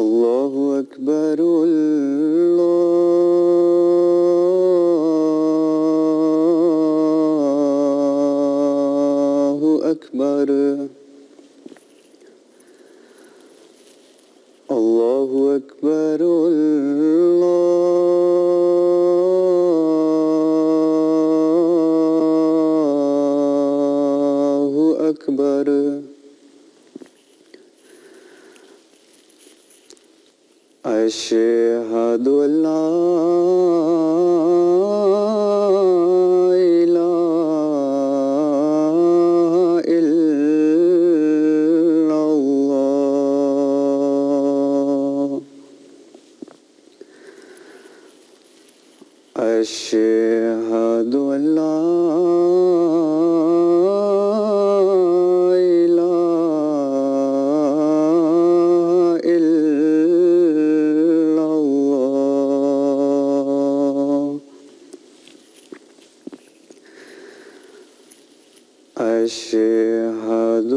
الله أكبر الله أكبر الله أكبر الله أكبر أشهد أن لا إله إلا الله أشهد أن لا أشهد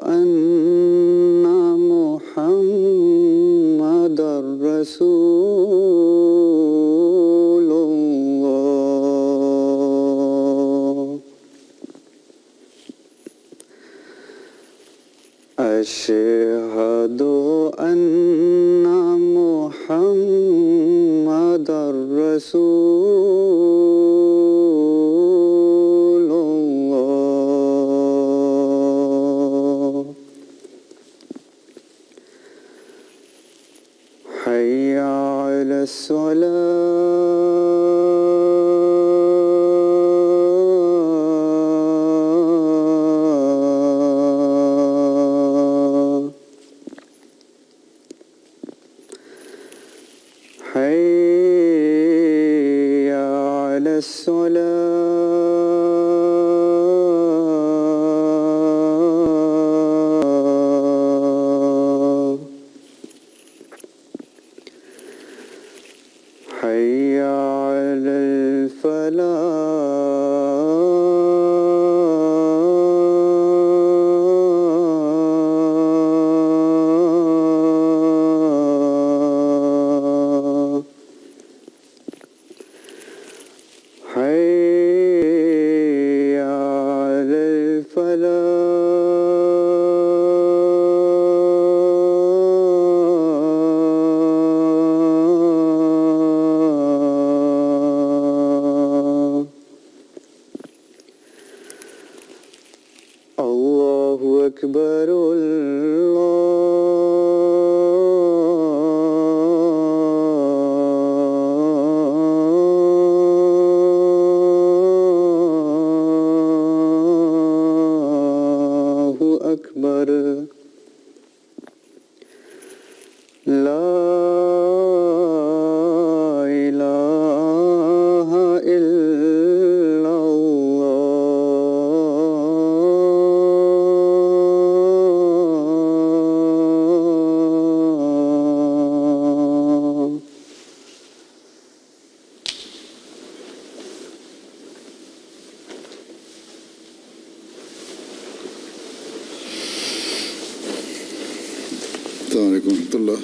أن محمدًا رسول الله أشهد أن محمدًا رسول الله حي على الصلاة حي على الصلاة حي على الفلاح حي على الفلاح الله أكبر الله أكبر لا إله إلا الله السلام علیکم ورحمۃ اللہ.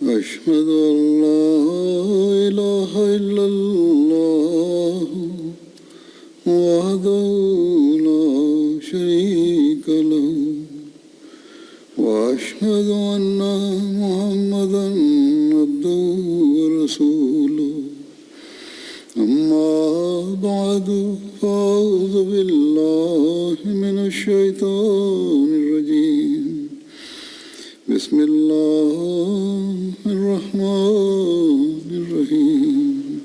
أشهد أن لا إله إلا الله وحده لا شريك له وأشهد أن محمدًا عبده ورسوله أما بعد فأعوذ بالله من الشيطان الرجيم بسم الله الرحمن الرحيم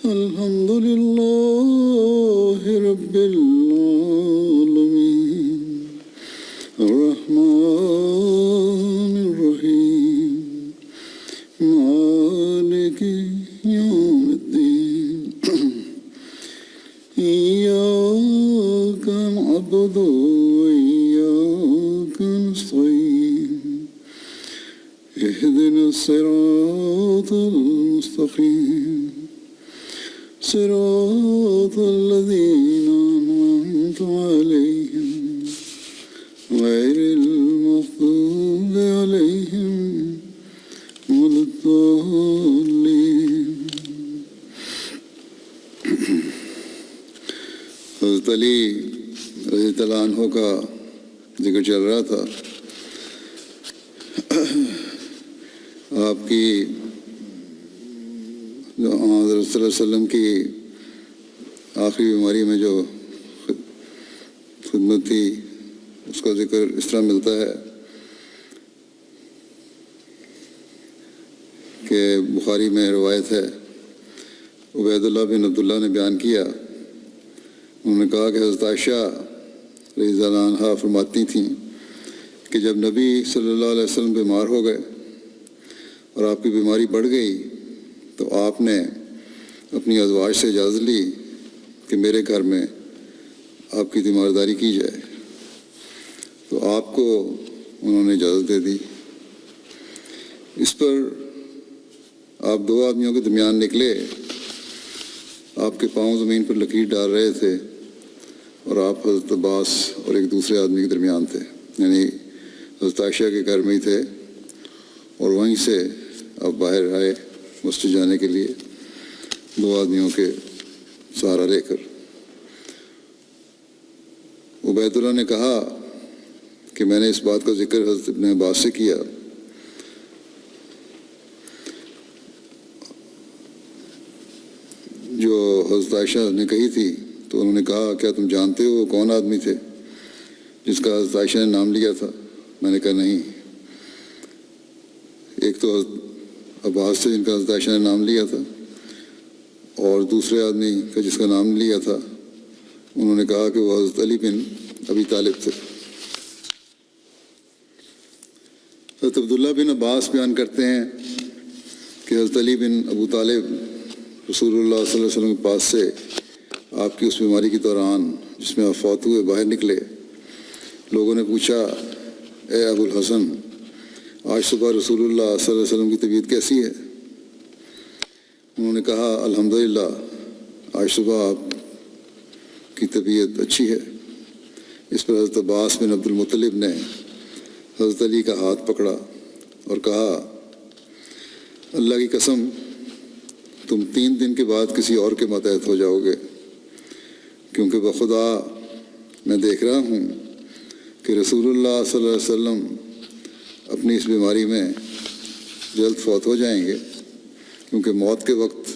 الحمد لله رب العالمين الرحمن الرحيم مالك يوم الدين إياك نعبد وإياك نستعين اهدنا الصراط المستقيم صراط الذين أنعمت عليهم غير المغضوب عليهم ولا الضالين. حضرت علی رضی اللہ عنہ کا ذکر چل رہا تھا. آپ کی جو حضرت صلی اللہ علیہ وسلم کی آخری بیماری میں جو خدمت تھی اس کا ذکر اس طرح ملتا ہے کہ بخاری میں روایت ہے، عبید اللہ بن عبداللہ نے بیان کیا، انہوں نے کہا کہ حضرت عائشہ رضی اللہ عنہا فرماتی تھیں کہ جب نبی صلی اللہ علیہ وسلم بیمار ہو گئے اور آپ کی بیماری بڑھ گئی تو آپ نے اپنی ازواج سے اجازت لی کہ میرے گھر میں آپ کی تیمارداری کی جائے، تو آپ کو انہوں نے اجازت دے دی. اس پر آپ دو آدمیوں کے درمیان نکلے، آپ کے پاؤں زمین پر لکیر ڈال رہے تھے اور آپ حضرت عباس اور ایک دوسرے آدمی کے درمیان تھے، یعنی حضرت عائشہ کے گھر میں ہی تھے، اور وہیں سے آپ باہر آئے مسجد جانے کے لیے دو آدمیوں کے سہارا لے کر. عبید اللہ نے کہا کہ میں نے اس بات کا ذکر حضرت ابن عباس سے کیا، جو حضرت عائشہ نے کہی تھی، تو انہوں نے کہا کیا تم جانتے ہو وہ کون آدمی تھے جس کا حضرت عائشہ نے نام لیا تھا؟ میں نے کہا نہیں. ایک تو حضرت عباس تھے جن کا حضرت عائشہ نے نام لیا تھا، اور دوسرے آدمی کا جس کا نام لیا تھا انہوں نے کہا کہ وہ حضرت علی بن ابی طالب تھے. حضرت عبداللہ بن عباس بیان کرتے ہیں کہ حضرت علی بن ابو طالب رسول اللہ صلی اللہ علیہ وسلم کے پاس سے آپ کی اس بیماری کے دوران جس میں آپ فوت ہوئے باہر نکلے. لوگوں نے پوچھا اے ابو الحسن، آج صبح رسول اللہ صلی اللہ علیہ وسلم کی طبیعت کیسی ہے؟ انہوں نے کہا الحمدللہ آج صبح آپ کی طبیعت اچھی ہے. اس پر حضرت عباس بن عبد المطلب نے حضرت علی کا ہاتھ پکڑا اور کہا اللہ کی قسم تم 3 دن کے بعد کسی اور کے ماتحت ہو جاؤ گے، کیونکہ بخدا میں دیکھ رہا ہوں کہ رسول اللہ صلی اللہ علیہ وسلم اپنی اس بیماری میں جلد فوت ہو جائیں گے، کیونکہ موت کے وقت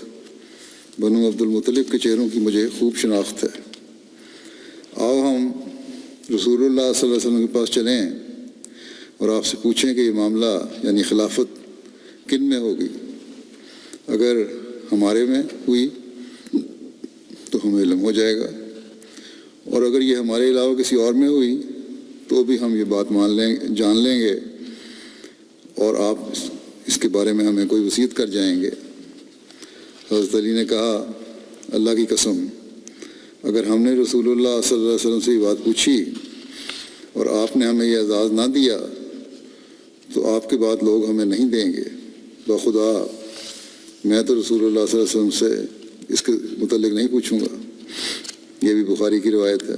بنو عبد المطلب کے چہروں کی مجھے خوب شناخت ہے. آؤ ہم رسول اللہ صلی اللہ علیہ وسلم کے پاس چلیں اور آپ سے پوچھیں کہ یہ معاملہ یعنی خلافت کن میں ہوگی. اگر ہمارے میں ہوئی تو ہمیں علم ہو جائے گا، اور اگر یہ ہمارے علاوہ کسی اور میں ہوئی تو بھی ہم یہ بات جان لیں گے، اور آپ اس کے بارے میں ہمیں کوئی وصیت کر جائیں گے. حضرت علی نے کہا اللہ کی قسم اگر ہم نے رسول اللہ صلی اللہ علیہ وسلم سے یہ بات پوچھی اور آپ نے ہمیں یہ اعزاز نہ دیا تو آپ کے بعد لوگ ہمیں نہیں دیں گے. بخدا میں تو رسول اللہ صلی اللہ علیہ وسلم سے اس کے متعلق نہیں پوچھوں گا. یہ بھی بخاری کی روایت ہے.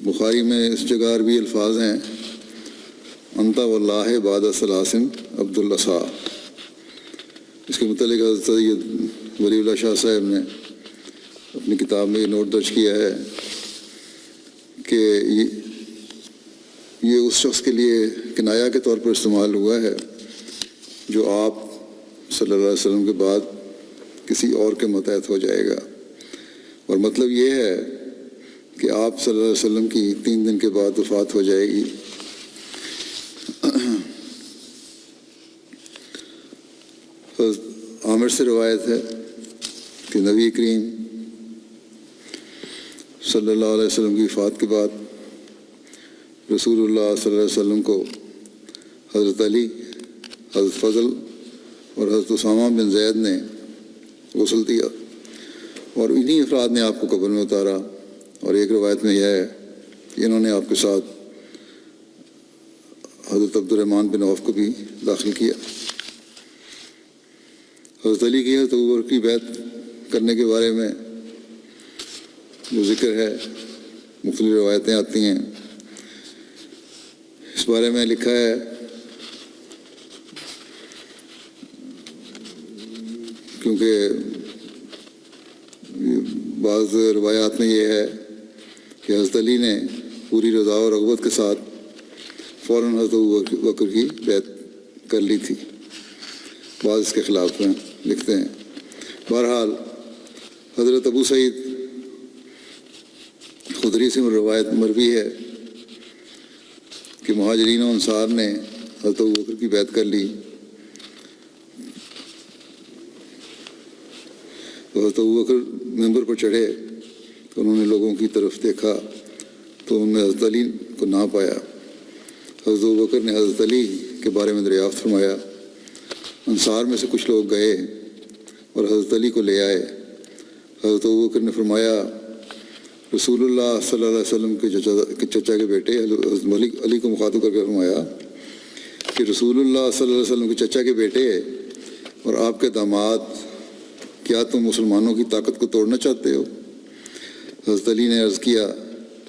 بخاری میں اس جگہ عربی الفاظ ہیں انتا واللہ بعد ثلاثن عبد الصا. اس کے متعلق حضرت سید ولی اللہ شاہ صاحب نے اپنی کتاب میں یہ نوٹ درج کیا ہے کہ یہ اس شخص کے لیے کنایا کے طور پر استعمال ہوا ہے جو آپ صلی اللہ علیہ وسلم کے بعد کسی اور کے ماتحت ہو جائے گا، اور مطلب یہ ہے کہ آپ صلی اللہ علیہ وسلم کی 3 دن کے بعد وفات ہو جائے گی. عامر سے روایت ہے کہ نبی کریم صلی اللہ علیہ وسلم کی وفات کے بعد رسول اللہ صلی اللہ علیہ وسلم کو حضرت علی، حضرت فضل اور حضرت اسامہ بن زید نے غسل دیا، اور انہی افراد نے آپ کو قبر میں اتارا. اور ایک روایت میں یہ ہے کہ انہوں نے آپ کے ساتھ حضرت عبد الرحمن بن عوف کو بھی داخل کیا۔ حضرت علی کی حضرت ابوبکر کی بیعت کرنے کے بارے میں جو ذکر ہے، مختلف روایتیں آتی ہیں۔ اس بارے میں لکھا ہے کیونکہ بعض روایات میں یہ ہے کہ حضرت علی نے پوری رضا و رغبت کے ساتھ فوراً حضرت ابوبکر کی بیعت کر لی تھی، بعض اس کے خلاف میں لکھتے ہیں۔ بہرحال حضرت ابو سعید خدری سے روایت مروی ہے کہ مہاجرین و انصار نے حضرت ابوبکر کی بیعت کر لی، تو حضرت ابوبکر ممبر پر چڑھے تو انہوں نے لوگوں کی طرف دیکھا تو ان میں حضرت علی کو نہ پایا۔ حضرت ابوبکر نے حضرت علی کے بارے میں دریافت فرمایا۔ انصار میں سے کچھ لوگ گئے اور حضرت علی کو لے آئے۔ حضرت ابوبکر نے فرمایا، رسول اللہ صلی اللہ علیہ وسلم کے چچا کے بیٹے حضرت علی کو مخاطب کر کے فرمایا کہ رسول اللہ صلی اللہ علیہ وسلم کے چچا کے بیٹے اور آپ کے داماد، کیا تم مسلمانوں کی طاقت کو توڑنا چاہتے ہو؟ حضرت علی نے عرض کیا،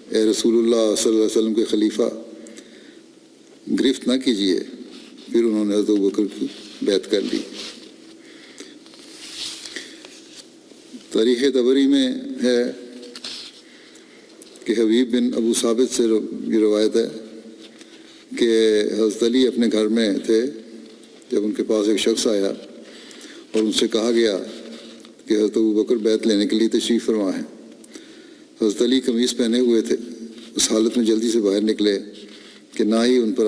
اے رسول اللہ صلی اللہ علیہ وسلم کے خلیفہ، گرفت نہ کیجیے۔ پھر انہوں نے حضرت ابوبکر کی بیعت کر لی۔ تاریخ طبری میں ہے کہ حبیب بن ابو ثابت سے یہ روایت ہے کہ حضرت علی اپنے گھر میں تھے جب ان کے پاس ایک شخص آیا اور ان سے کہا گیا کہ حضرت ابوبکر بیعت لینے کے لیے تشریف فرما ہے۔ حضرت علی قمیص پہنے ہوئے تھے، اس حالت میں جلدی سے باہر نکلے کہ نہ ہی ان پر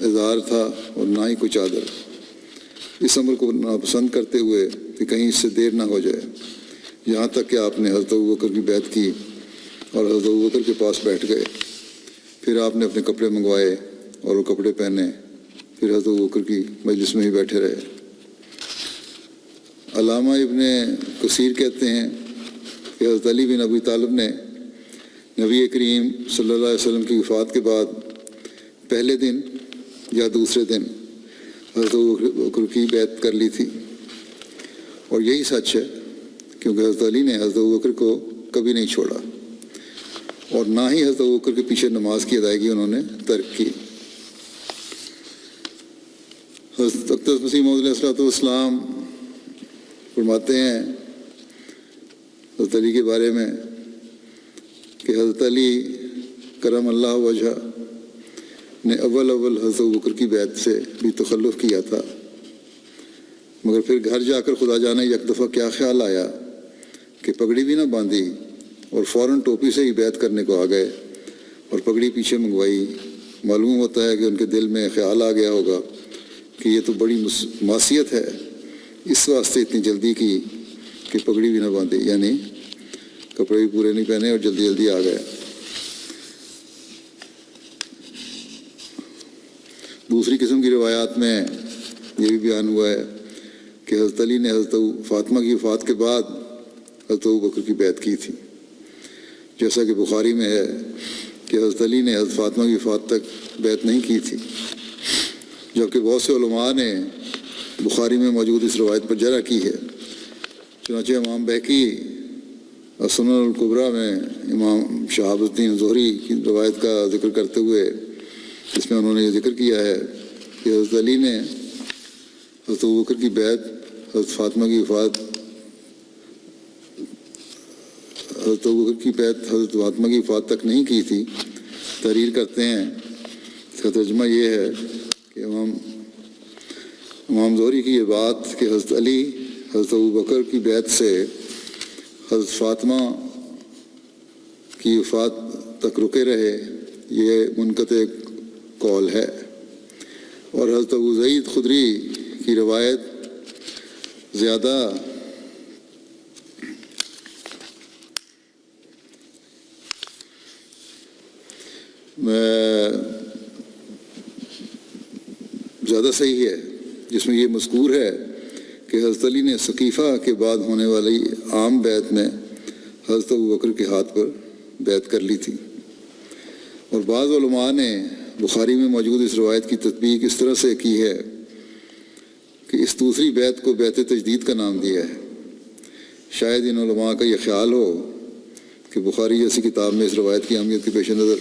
ازار تھا اور نہ ہی کوئی چادر، اس امر کو ناپسند کرتے ہوئے کہ کہیں اس سے دیر نہ ہو جائے، یہاں تک کہ آپ نے حضرت ابوبکر کی بیعت کی اور حضرت ابوبکر کے پاس بیٹھ گئے۔ پھر آپ نے اپنے کپڑے منگوائے اور وہ کپڑے پہنے، پھر حضرت ابوبکر کی مجلس میں ہی بیٹھے رہے۔ علامہ ابن کثیر کہتے ہیں کہ حضرت علی بن ابی طالب نے نبی کریم صلی اللہ علیہ وسلم کی وفات کے بعد پہلے دن یا دوسرے دن حضرت ابوبکر کی بیعت کر لی تھی، اور یہی سچ ہے کیونکہ حضرت علی نے حضرت ابوبکر کو کبھی نہیں چھوڑا اور نہ ہی حضرت ابوبکر کے پیچھے نماز کی ادائیگی انہوں نے ترک کی۔ حضرت اقدس مسیح موعود علیہ السلام فرماتے ہیں حضرت علی کے بارے میں کہ حضرت علی کرم اللہ وجہ نے اول حضرت ابوبکر کی بیعت سے بھی تخلف کیا تھا، مگر پھر گھر جا کر خدا جانے یک دفعہ کیا خیال آیا کہ پگڑی بھی نہ باندھی اور فوراً ٹوپی سے ہی بیعت کرنے کو آ گئے اور پگڑی پیچھے منگوائی۔ معلوم ہوتا ہے کہ ان کے دل میں خیال آ گیا ہوگا کہ یہ تو بڑی معصیت ہے، اس واسطے اتنی جلدی کی کہ پگڑی بھی نہ باندھی، یعنی کپڑے بھی پورے نہیں پہنے اور جلدی جلدی آ گئے۔ دوسری قسم کی روایات میں یہ بھی بیان ہوا ہے کہ حضرت علی نے حضرت فاطمہ کی وفات کے بعد حضرت ابوبکر کی بیعت کی تھی، جیسا کہ بخاری میں ہے کہ حضرت علی نے حضرت فاطمہ کی وفات تک بیعت نہیں کی تھی، جبکہ بہت سے علماء نے بخاری میں موجود اس روایت پر جرح کی ہے۔ چنانچہ امام بہقی السنن الکبریٰ میں امام شہاب الدین زہری کی روایت کا ذکر کرتے ہوئے اس میں انہوں نے یہ ذکر کیا ہے کہ حضرت علی نے حضرت ابوبکر کی بیعت حضرت فاطمہ کی وفات حضرت ابوبکر کی بیعت حضرت فاطمہ کی وفات تک نہیں کی تھی۔ تحریر کرتے ہیں، اس کا ترجمہ یہ ہے کہ امام زہری کی یہ بات کہ حضرت علی حضرت ابوبکر کی بیعت سے حضرت فاطمہ کی وفات تک رکے رہے، یہ منقطع قول ہے، اور حضرت ابو سعید خدری کی روایت زیادہ صحیح ہے، جس میں یہ مذکور ہے کہ حضرت علی نے ثقیفہ کے بعد ہونے والی عام بیعت میں حضرت ابوبکر کے ہاتھ پر بیعت کر لی تھی، اور بعض علماء نے بخاری میں موجود اس روایت کی تطبیق اس طرح سے کی ہے کہ اس دوسری بیعت کو بیعت تجدید کا نام دیا ہے۔ شاید ان علماء کا یہ خیال ہو کہ بخاری جیسی کتاب میں اس روایت کی اہمیت کے پیش نظر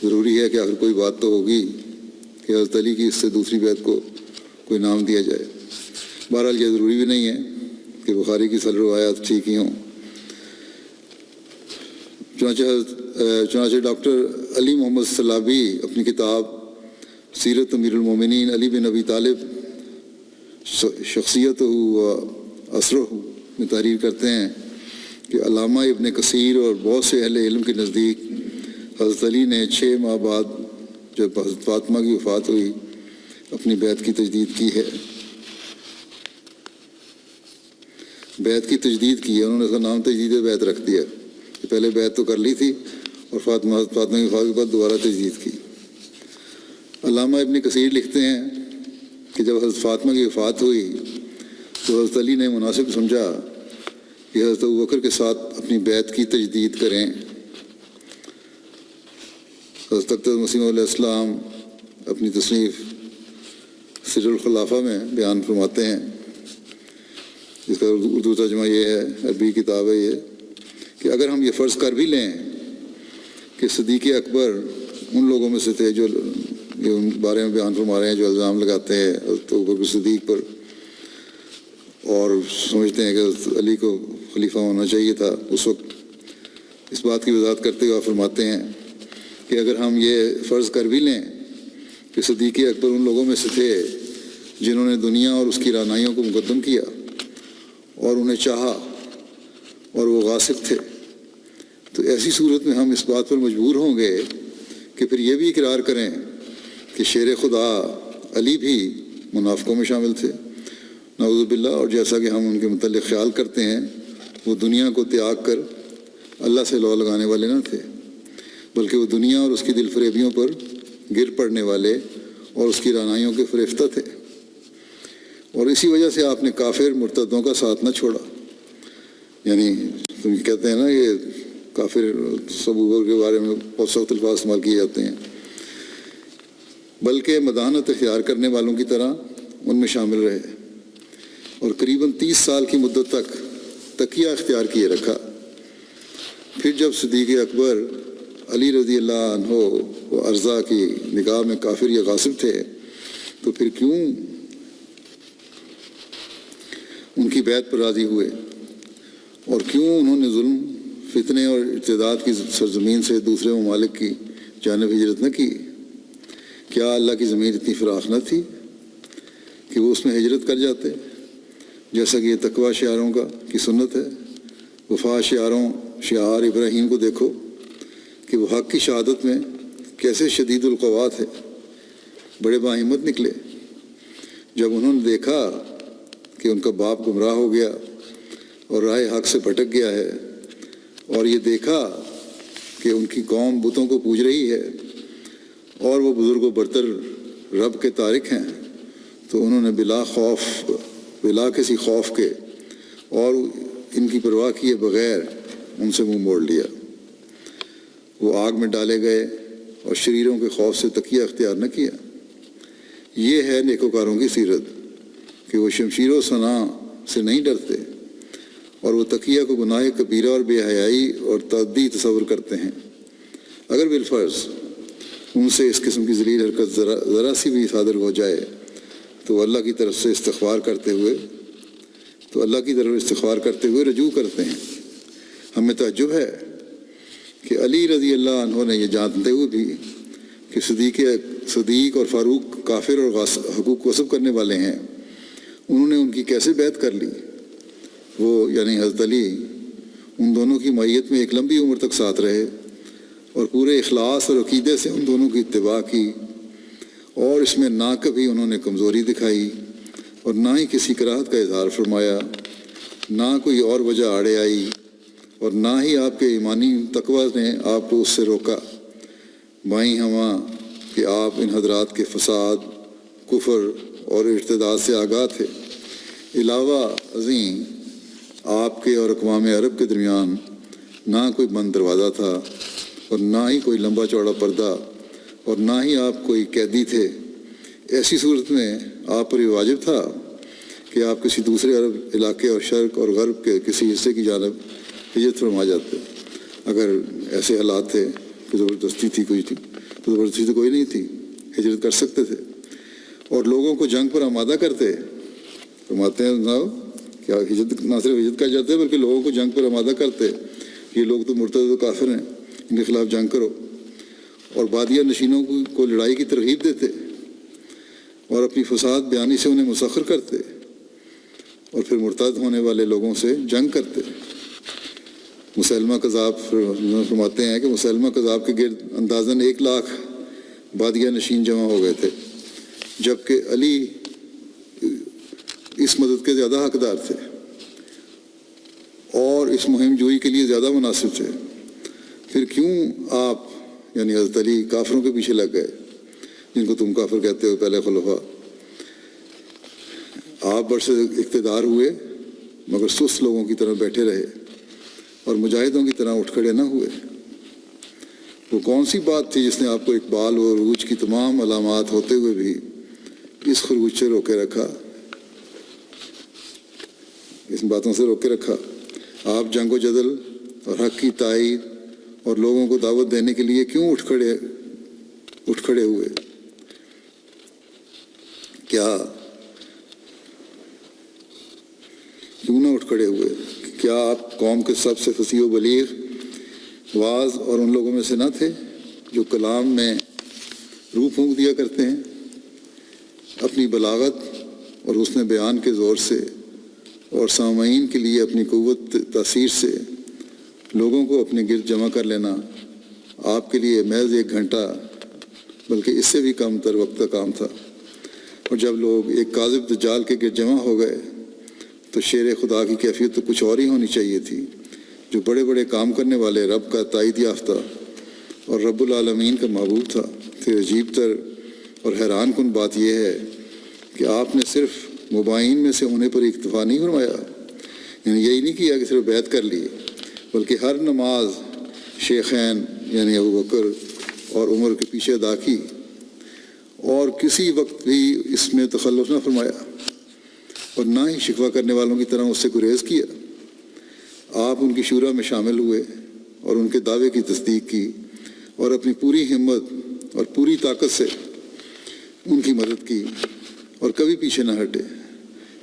ضروری ہے کہ آخر کوئی بات تو ہوگی کہ حضرت علی کی اس سے دوسری بیعت کو کوئی نام دیا جائے۔ بہرحال یہ ضروری بھی نہیں ہے کہ بخاری کی ساری روایات ٹھیک ہی ہوں۔ چنانچہ ڈاکٹر علی محمد سلابی اپنی کتاب سیرت امیر المومنین علی بن ابی طالب شخصیت و اثر میں تحریر کرتے ہیں کہ علامہ ابن کثیر اور بہت سے اہل علم کے نزدیک حضرت علی نے 6 ماہ بعد جب حضرت فاطمہ کی وفات ہوئی اپنی بیعت کی تجدید کی ہے۔ بیعت کی تجدید کی ہے، انہوں نے اس کا نام تجدید بیعت رکھ دیا کہ پہلے بیعت تو کر لی تھی اور فاطمہ کی وفات کے بعد دوبارہ تجدید کی۔ علامہ ابن کثیر لکھتے ہیں کہ جب حضرت فاطمہ کی وفات ہوئی تو حضرت علی نے مناسب سمجھا کہ حضرت ابوبکر کے ساتھ اپنی بیعت کی تجدید کریں۔ حضرت اقدس مسیح علیہ السلام اپنی تصنیف سر الخلافہ میں بیان فرماتے ہیں، جس کا اردو ترجمہ یہ ہے، عربی کتاب ہے یہ، کہ اگر ہم یہ فرض کر بھی لیں کہ صدیق اکبر ان لوگوں میں سے تھے جو ان بارے میں بیان فرما رہے ہیں جو الزام لگاتے ہیں حضرت ابوبکر صدیق پر اور سمجھتے ہیں کہ حضرت علی کو خلیفہ ہونا چاہیے تھا اس وقت، اس بات کی وضاحت کرتے ہوئے فرماتے ہیں کہ اگر ہم یہ فرض کر بھی لیں کہ صدیق اکبر ان لوگوں میں سے تھے جنہوں نے دنیا اور اس کی رعنائیوں کو مقدم کیا اور انہیں چاہا اور وہ غاصب تھے، تو ایسی صورت میں ہم اس بات پر مجبور ہوں گے کہ پھر یہ بھی اقرار کریں کہ شیر خدا علی بھی منافقوں میں شامل تھے، نعوذ باللہ، اور جیسا کہ ہم ان کے متعلق خیال کرتے ہیں وہ دنیا کو تیاگ کر اللہ سے لو لگانے والے نہ تھے، بلکہ وہ دنیا اور اس کی دل فریبیوں پر گر پڑنے والے اور اس کی رعنائیوں کے فریفتہ تھے، اور اسی وجہ سے آپ نے کافر مرتدوں کا ساتھ نہ چھوڑا۔ یعنی تم کہتے ہیں نا یہ کافر ثبوت کے بارے میں بہت سخت الفاظ استعمال کیے جاتے ہیں، بلکہ مداحنت اختیار کرنے والوں کی طرح ان میں شامل رہے اور قریباً 30 سال کی مدت تک تقیہ اختیار کیے رکھا۔ پھر جب صدیق اکبر علی رضی اللہ عنہ و ارضا کی نگاہ میں کافر یا غاصب تھے تو پھر کیوں ان کی بیعت پر راضی ہوئے، اور کیوں انہوں نے ظلم، فتنے اور ارتداد کی سرزمین سے دوسرے ممالک کی جانب ہجرت نہ کی؟ کیا اللہ کی زمین اتنی فراخ نہ تھی کہ وہ اس میں ہجرت کر جاتے؟ جیسا کہ یہ تقویٰ شعاروں کی سنت ہے۔ وفا شعار ابراہیم کو دیکھو کہ وہ حق کی شہادت میں کیسے شدید القوا تھے، بڑے باہمت نکلے۔ جب انہوں نے دیکھا کہ ان کا باپ گمراہ ہو گیا اور راہ حق سے بھٹک گیا ہے، اور یہ دیکھا کہ ان کی قوم بتوں کو پوج رہی ہے اور وہ بزرگ و برتر رب کے تارک ہیں، تو انہوں نے بلا کسی خوف کے اور ان کی پرواہ کیے بغیر ان سے منہ موڑ لیا۔ وہ آگ میں ڈالے گئے اور شریروں کے خوف سے تقیہ اختیار نہ کیا۔ یہ ہے نیکوکاروں کی سیرت کہ وہ شمشیر و صنع سے نہیں ڈرتے، اور وہ تقیہ کو گناہ کبیرہ اور بے حیائی اور تعدی تصور کرتے ہیں۔ اگر بالفرض ان سے اس قسم کی ذلیل حرکت ذرا سی بھی صادر ہو جائے تو اللہ کی طرف استغفار کرتے ہوئے رجوع کرتے ہیں۔ ہمیں تعجب ہے کہ علی رضی اللہ عنہ نے یہ جانتے ہوئے بھی کہ صدیق اور فاروق کافر اور حقوق غصب کرنے والے ہیں، انہوں نے ان کی کیسے بیعت کر لی؟ وہ یعنی حضرت علی ان دونوں کی معیت میں ایک لمبی عمر تک ساتھ رہے اور پورے اخلاص اور عقیدے سے ان دونوں کی اتباع کی، اور اس میں نہ کبھی انہوں نے کمزوری دکھائی اور نہ ہی کسی کراہت کا اظہار فرمایا، نہ کوئی اور وجہ آڑے آئی، اور نہ ہی آپ کے ایمانی تقویٰ نے آپ کو اس سے روکا۔ بائیں ہمہ کہ آپ ان حضرات کے فساد، کفر اور ارتداد سے آگاہ تھے۔ علاوہ ازیں آپ کے اور اقوام عرب کے درمیان نہ کوئی بند دروازہ تھا اور نہ ہی کوئی لمبا چوڑا پردہ اور نہ ہی آپ کوئی قیدی تھے۔ ایسی صورت میں آپ پر یہ واجب تھا کہ آپ کسی دوسرے عرب علاقے اور شرق اور غرب کے کسی حصے کی جانب ہجرت فرما جاتے۔ اگر ایسے حالات تھے کہ زبردستی تھی کوئی تھی تو زبردستی تو کوئی نہیں تھی، ہجرت کر سکتے تھے اور لوگوں کو جنگ پر آمادہ کرتے۔ فرماتے ہیں جناب کیا ہجرت نہ صرف ہجرت کر جاتے بلکہ لوگوں کو جنگ پر آمادہ کرتے، یہ لوگ تو مرتد و کافر ہیں، ان کے خلاف جنگ کرو، اور بادیہ نشینوں کو لڑائی کی ترغیب دیتے اور اپنی فساد بیانی سے انہیں مسخر کرتے اور پھر مرتد ہونے والے لوگوں سے جنگ کرتے۔ مسلمہ کذاب فرماتے ہیں کہ مسلمہ کذاب کے گرد اندازاً 1,00,000 بادیہ نشین جمع ہو گئے تھے، جبکہ علی اس مدد کے زیادہ حقدار تھے اور اس مہم جوئی کے لیے زیادہ مناسب تھے۔ پھر کیوں آپ یعنی حضرت علی کافروں کے پیچھے لگ گئے جن کو تم کافر کہتے ہو پہلے خلفاء؟ آپ برسر اقتدار ہوئے مگر سست لوگوں کی طرح بیٹھے رہے اور مجاہدوں کی طرح اٹھ کھڑے نہ ہوئے۔ وہ کون سی بات تھی جس نے آپ کو اقبال و عروج کی تمام علامات ہوتے ہوئے بھی اس خروج سے روکے رکھا، اس باتوں سے روکے رکھا؟ آپ جنگ و جدل اور حق کی تائید اور لوگوں کو دعوت دینے کے لیے کیوں اٹھ کھڑے ہوئے؟ کیوں نہ اٹھ کھڑے ہوئے؟ کیا آپ قوم کے سب سے فصیح و بلیغ واعظ اور ان لوگوں میں سے نہ تھے جو کلام میں روح پھونک دیا کرتے ہیں؟ اپنی بلاغت اور حسن بیان کے زور سے اور سامعین کے لیے اپنی قوت تاثیر سے لوگوں کو اپنے گرد جمع کر لینا آپ کے لیے محض 1 گھنٹہ بلکہ اس سے بھی کم تر وقت کا کام تھا۔ اور جب لوگ ایک کاذب دجال کے گرد جمع ہو گئے تو شیر خدا کی کیفیت تو کچھ اور ہی ہونی چاہیے تھی۔ جو بڑے بڑے کام کرنے والے رب کا تائید یافتہ اور رب العالمین کا معبود تھا، پھر عجیب تر اور حیران کن بات یہ ہے کہ آپ نے صرف مبائن میں سے ہونے پر اکتفا نہیں فرمایا، یعنی یہی نہیں کیا کہ صرف بیعت کر لی، بلکہ ہر نماز شیخین یعنی ابوبکر اور عمر کے پیچھے ادا کی اور کسی وقت بھی اس میں تخلف نہ فرمایا اور نہ ہی شکوہ کرنے والوں کی طرح اس سے گریز کیا۔ آپ ان کی شورا میں شامل ہوئے اور ان کے دعوے کی تصدیق کی اور اپنی پوری ہمت اور پوری طاقت سے ان کی مدد کی اور کبھی پیچھے نہ ہٹے۔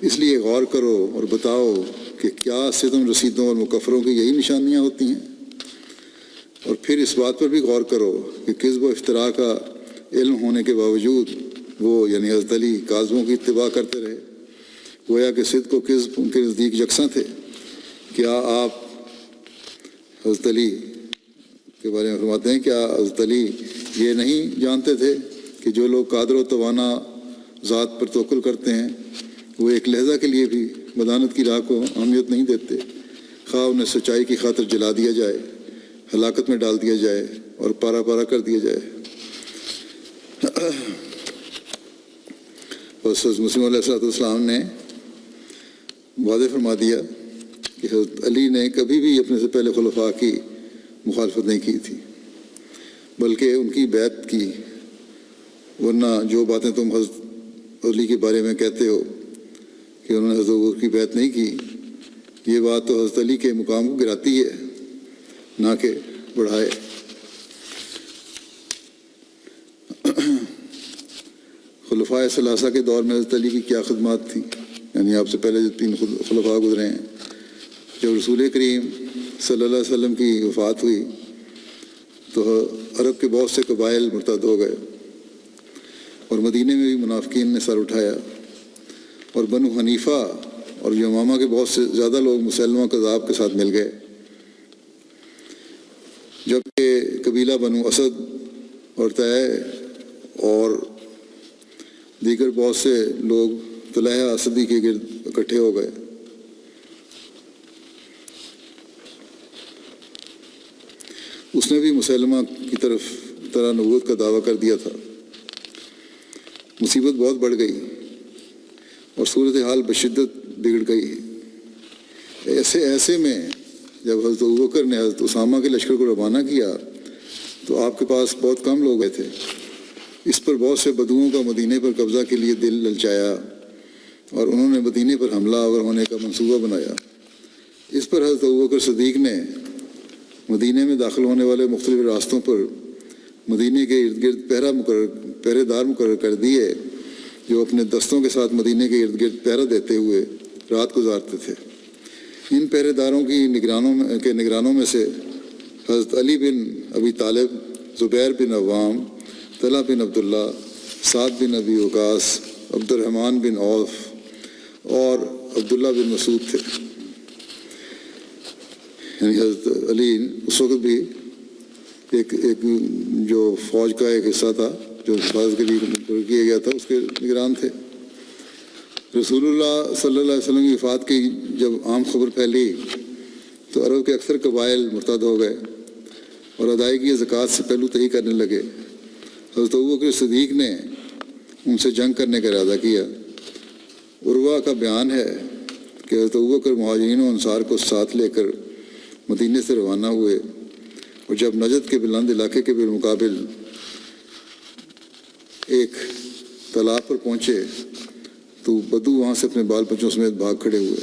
اس لیے غور کرو اور بتاؤ کہ کیا ستم رسیدوں اور مکفروں کی یہی نشانیاں ہوتی ہیں؟ اور پھر اس بات پر بھی غور کرو کہ کذب و افتراء کا علم ہونے کے باوجود وہ یعنی حضرت علی کاذبوں کی اتباع کرتے رہے، گویا کہ صدق و کذب ان کے نزدیک یکساں تھے۔ کیا آپ حضرت علی کے بارے میں فرماتے ہیں کیا حضرت علی یہ نہیں جانتے تھے کہ جو لوگ قادر و توانا ذات پر توکل کرتے ہیں وہ ایک لحظہ کے لیے بھی بدانت کی راہ کو اہمیت نہیں دیتے، خواہ انہیں سچائی کی خاطر جلا دیا جائے، ہلاکت میں ڈال دیا جائے اور پارا پارا کر دیا جائے۔ حضرت مسلم علیہ السلام نے واضح فرما دیا کہ حضرت علی نے کبھی بھی اپنے سے پہلے خلفاء کی مخالفت نہیں کی تھی بلکہ ان کی بیعت کی، ورنہ جو باتیں تم حضرت علی کے بارے میں کہتے ہو کہ انہوں نے حضرت ابوبکر کی بیعت نہیں کی، یہ بات تو حضرت علی کے مقام کو گراتی ہے نہ کہ بڑھائے۔ خلفائے ثلاثہ کے دور میں حضرت علی کی کیا خدمات تھیں؟ یعنی آپ سے پہلے جو 3 خلفاء گزرے ہیں، جب رسول کریم صلی اللہ علیہ وسلم کی وفات ہوئی تو عرب کے بہت سے قبائل مرتد ہو گئے اور مدینے میں بھی منافقین نے سر اٹھایا اور بنو حنیفہ اور یمامہ کے بہت سے زیادہ لوگ مسلمہ کذاب کے ساتھ مل گئے، جبکہ قبیلہ بنو اسد اور طے اور دیگر بہت سے لوگ طلحہ اسدی کے گرد اکٹھے ہو گئے۔ اس نے بھی مسلمہ کی طرح نبوت کا دعویٰ کر دیا تھا۔ مصیبت بہت بڑھ گئی اور صورتحال بشدت بگڑ گئی۔ ایسے میں جب حضرت ابوبکر نے حضرت اسامہ کے لشکر کو روانہ کیا تو آپ کے پاس بہت کم لوگ گئے تھے اس پر بہت سے بدوؤں کا مدینے پر قبضہ کے لیے دل للچایا اور انہوں نے مدینے پر حملہ آور ہونے کا منصوبہ بنایا۔ اس پر حضرت ابوبکر صدیق نے مدینے میں داخل ہونے والے مختلف راستوں پر مدینے کے ارد گرد پہرے دار مقرر کر دیے، جو اپنے دستوں کے ساتھ مدینے کے ارد گرد پہرا دیتے ہوئے رات گزارتے تھے۔ ان پہرے داروں کی نگرانوں میں سے حضرت علی بن ابی طالب، زبیر بن عوام، طلحہ بن عبداللہ، سعد بن ابی وقاص، عبد الرحمن بن عوف اور عبداللہ بن مسعود تھے۔ یعنی حضرت علی اس وقت بھی ایک جو فوج کا ایک حصہ تھا جو حفاظت کے لیے مقرر کیا گیا تھا، اس کے نگران تھے۔ رسول اللہ صلی اللہ علیہ وسلم کی وفات کی جب عام خبر پھیلی تو عرب کے اکثر قبائل مرتد ہو گئے اور ادائیگی زکوٰۃ سے پہلو تہی کرنے لگے۔ حضرت ابوبکر صدیق نے ان سے جنگ کرنے کا ارادہ کیا۔ عروہ کا بیان ہے کہ حضرت ابوبکر مہاجرین و انصار کو ساتھ لے کر مدینے سے روانہ ہوئے، اور جب نجد کے بلند علاقے کے بالمقابل ایک تالاب پر پہنچے تو بدو وہاں سے اپنے بال بچوں سمیت بھاگ کھڑے ہوئے۔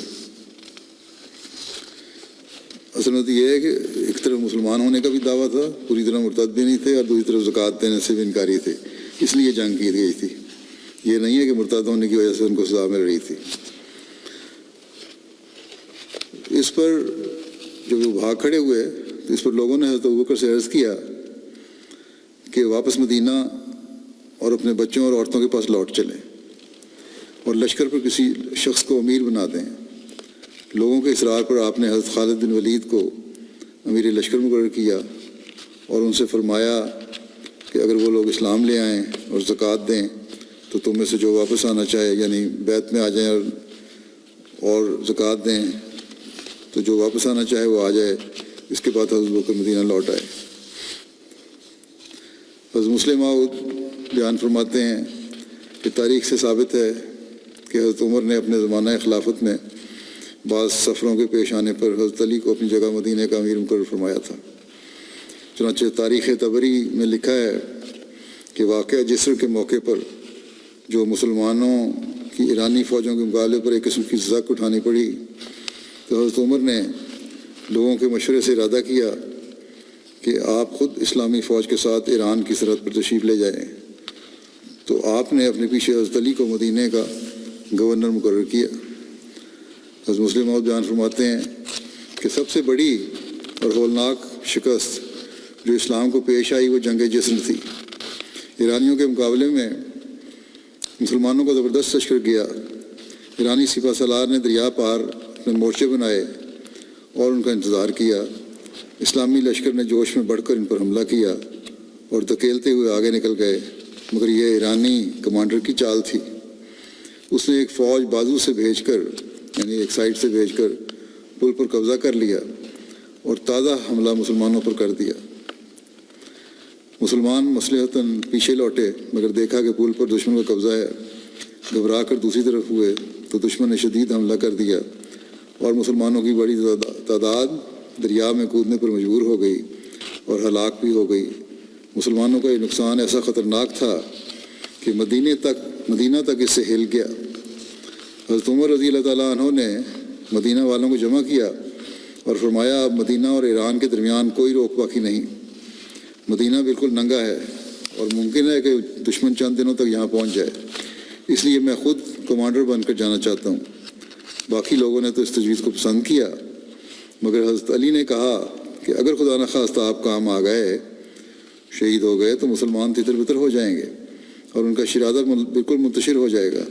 اصل میں تو یہ ہے کہ ایک طرف مسلمان ہونے کا بھی دعویٰ تھا، پوری طرح مرتد بھی نہیں تھے، اور دوسری طرف زکوٰۃ دینے سے بھی انکاری تھے، اس لیے جنگ کی گئی تھی۔ یہ نہیں ہے کہ مرتد ہونے کی وجہ سے ان کو سزا مل رہی تھی۔ اس پر جب وہ بھاگ کھڑے ہوئے تو اس پر لوگوں نے حضرت ابوبکر سے عرض کیا کہ واپس مدینہ اور اپنے بچوں اور عورتوں کے پاس لوٹ چلیں اور لشکر پر کسی شخص کو امیر بنا دیں۔ لوگوں کے اصرار پر آپ نے حضرت خالد بن ولید کو امیر لشکر مقرر کیا اور ان سے فرمایا کہ اگر وہ لوگ اسلام لے آئیں اور زکوٰۃ دیں تو تم میں سے جو واپس آنا چاہے، یعنی بیت میں آ جائیں اور زکوٰۃ دیں، تو جو واپس آنا چاہے وہ آ جائے۔ اس کے بعد حضرت ابوبکر مدینہ لوٹ آئے۔ حضرت مسلم موعود بیان فرماتے ہیں کہ تاریخ سے ثابت ہے کہ حضرت عمر نے اپنے زمانہ خلافت میں بعض سفروں کے پیش آنے پر حضرت علی کو اپنی جگہ مدینہ کا امیر مقرر فرمایا تھا۔ چنانچہ تاریخ طبری میں لکھا ہے کہ واقعہ جسر کے موقع پر جو مسلمانوں کی ایرانی فوجوں کے مقابلے پر ایک قسم کی زک اٹھانی پڑی، تو حضرت عمر نے لوگوں کے مشورے سے ارادہ کیا کہ آپ خود اسلامی فوج کے ساتھ ایران کی سرحد پر تشریف لے جائیں، تو آپ نے اپنے پیچھے حضرت علی کو مدینہ کا گورنر مقرر کیا۔ حضرت مسلم موعود بیان فرماتے ہیں کہ سب سے بڑی اور ہولناک شکست جو اسلام کو پیش آئی وہ جنگ جسر تھی۔ ایرانیوں کے مقابلے میں مسلمانوں کا زبردست لشکر گیا۔ ایرانی سپہ سالار نے دریا پار اپنے مورچے بنائے اور ان کا انتظار کیا۔ اسلامی لشکر نے جوش میں بڑھ کر ان پر حملہ کیا اور دھکیلتے ہوئے آگے نکل گئے، مگر یہ ایرانی کمانڈر کی چال تھی۔ اس نے ایک فوج بازو سے بھیج کر، یعنی ایک سائڈ سے بھیج کر پل پر قبضہ کر لیا اور تازہ حملہ مسلمانوں پر کر دیا۔ مسلمان مصلحتاً پیچھے لوٹے، مگر دیکھا کہ پل پر دشمن کا قبضہ ہے۔ گھبرا کر دوسری طرف ہوئے تو دشمن نے شدید حملہ کر دیا اور مسلمانوں کی بڑی تعداد دریا میں کودنے پر مجبور ہو گئی اور ہلاک بھی ہو گئی۔ مسلمانوں کا یہ نقصان ایسا خطرناک تھا کہ مدینہ تک اس سے ہل گیا۔ حضرت عمر رضی اللہ تعالیٰ عنہ نے مدینہ والوں کو جمع کیا اور فرمایا اب مدینہ اور ایران کے درمیان کوئی روک باقی نہیں۔ مدینہ بالکل ننگا ہے اور ممکن ہے کہ دشمن چند دنوں تک یہاں پہنچ جائے، اس لیے میں خود کمانڈر بن کر جانا چاہتا ہوں۔ باقی لوگوں نے تو اس تجویز کو پسند کیا، مگر حضرت علی نے کہا کہ اگر خدا نخواستہ آپ کام آ گئے، شہید ہو گئے، تو مسلمان تتر بتر ہو جائیں گے اور ان کا شرادہ بالکل منتشر ہو جائے گا،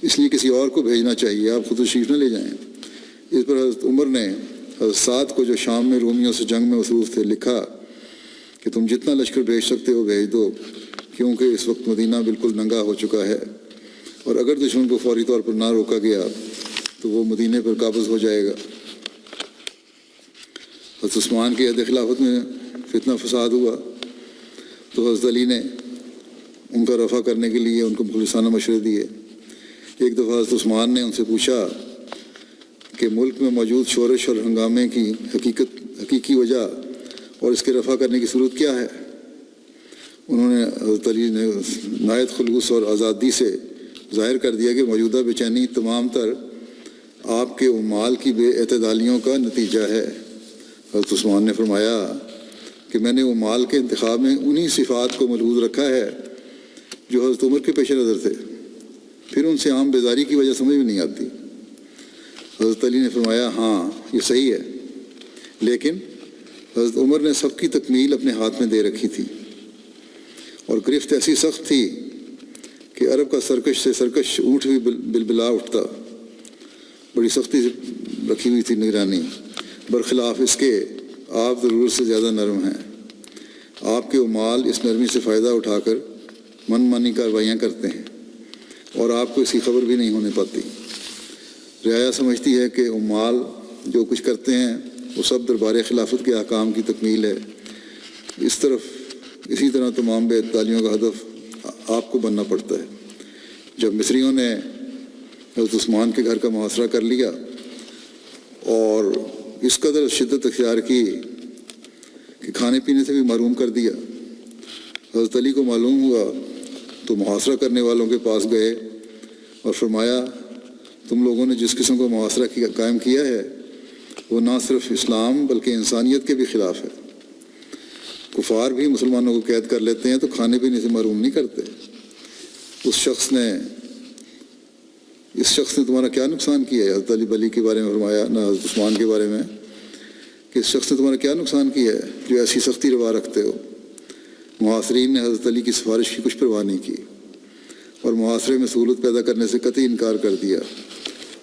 اس لیے کسی اور کو بھیجنا چاہیے، آپ خود تشریف نہ لے جائیں۔ اس پر حضرت عمر نے حضرت سعد کو، جو شام میں رومیوں سے جنگ میں مصروف تھے، لکھا کہ تم جتنا لشکر بھیج سکتے ہو بھیج دو، کیونکہ اس وقت مدینہ بالکل ننگا ہو چکا ہے، اور اگر دشمن کو فوری طور پر نہ روکا گیا تو وہ مدینہ پر قابض ہو جائے گا۔ حضرت عثمان کی عہد خلافت میں فتنہ فساد ہوا تو حضرت علی نے ان کا رفع کرنے کے لیے ان کو مخلصانہ مشورے دیے۔ ایک دفعہ حضرت عثمان نے ان سے پوچھا کہ ملک میں موجود شورش اور ہنگامے کی حقیقی وجہ اور اس کے رفع کرنے کی صورت کیا ہے؟ انہوں نے حضرت علی نے نہایت خلوص اور آزادی سے ظاہر کر دیا کہ موجودہ بے چینی تمام تر آپ کے اعمال کی بے اعتدالیوں کا نتیجہ ہے۔ حضرت عثمان نے فرمایا کہ میں نے اعمال کے انتخاب میں انہی صفات کو ملحوظ رکھا ہے جو حضرت عمر کے پیش نظر تھے، پھر ان سے عام بیزاری کی وجہ سمجھ میں نہیں آتی۔ حضرت علی نے فرمایا ہاں یہ صحیح ہے، لیکن حضرت عمر نے سب کی تکمیل اپنے ہاتھ میں دے رکھی تھی، اور گرفت ایسی سخت تھی کہ عرب کا سرکش سے سرکش اونٹ بھی بلبلا اٹھتا، بڑی سختی سے رکھی ہوئی تھی نگرانی۔ برخلاف اس کے آپ ضرورت سے زیادہ نرم ہیں، آپ کے اعمال اس نرمی سے فائدہ اٹھا کر من مانی کاروائیاں کرتے ہیں، اور آپ کو اس کی خبر بھی نہیں ہونے پاتی۔ رعایا سمجھتی ہے کہ اعمال جو کچھ کرتے ہیں وہ سب دربار خلافت کے احکام کی تکمیل ہے۔ اسی طرح تمام بے اعتدالیوں کا ہدف آپ کو بننا پڑتا ہے۔ جب مصریوں نے حضرت عثمان کے گھر کا محاصرہ کر لیا اور اس قدر شدت اختیار کی کہ کھانے پینے سے بھی محروم کر دیا، حضرت علی کو معلوم ہوا تو محاصرہ کرنے والوں کے پاس گئے اور فرمایا تم لوگوں نے جس قسم کا محاصرہ قائم کیا ہے وہ نہ صرف اسلام بلکہ انسانیت کے بھی خلاف ہے۔ کفار بھی مسلمانوں کو قید کر لیتے ہیں تو کھانے پینے سے محروم نہیں کرتے۔ اس شخص نے تمہارا کیا نقصان کیا ہے؟ حضرت علی کے بارے میں فرمایا، نہ حضرت عثمان کے بارے میں، کہ اس شخص نے تمہارا کیا نقصان کیا ہے جو ایسی سختی روا رکھتے ہو؟ محاصرین نے حضرت علی کی سفارش کی کچھ پرواہ نہیں کی اور محاصرے میں سہولت پیدا کرنے سے قطعی انکار کر دیا۔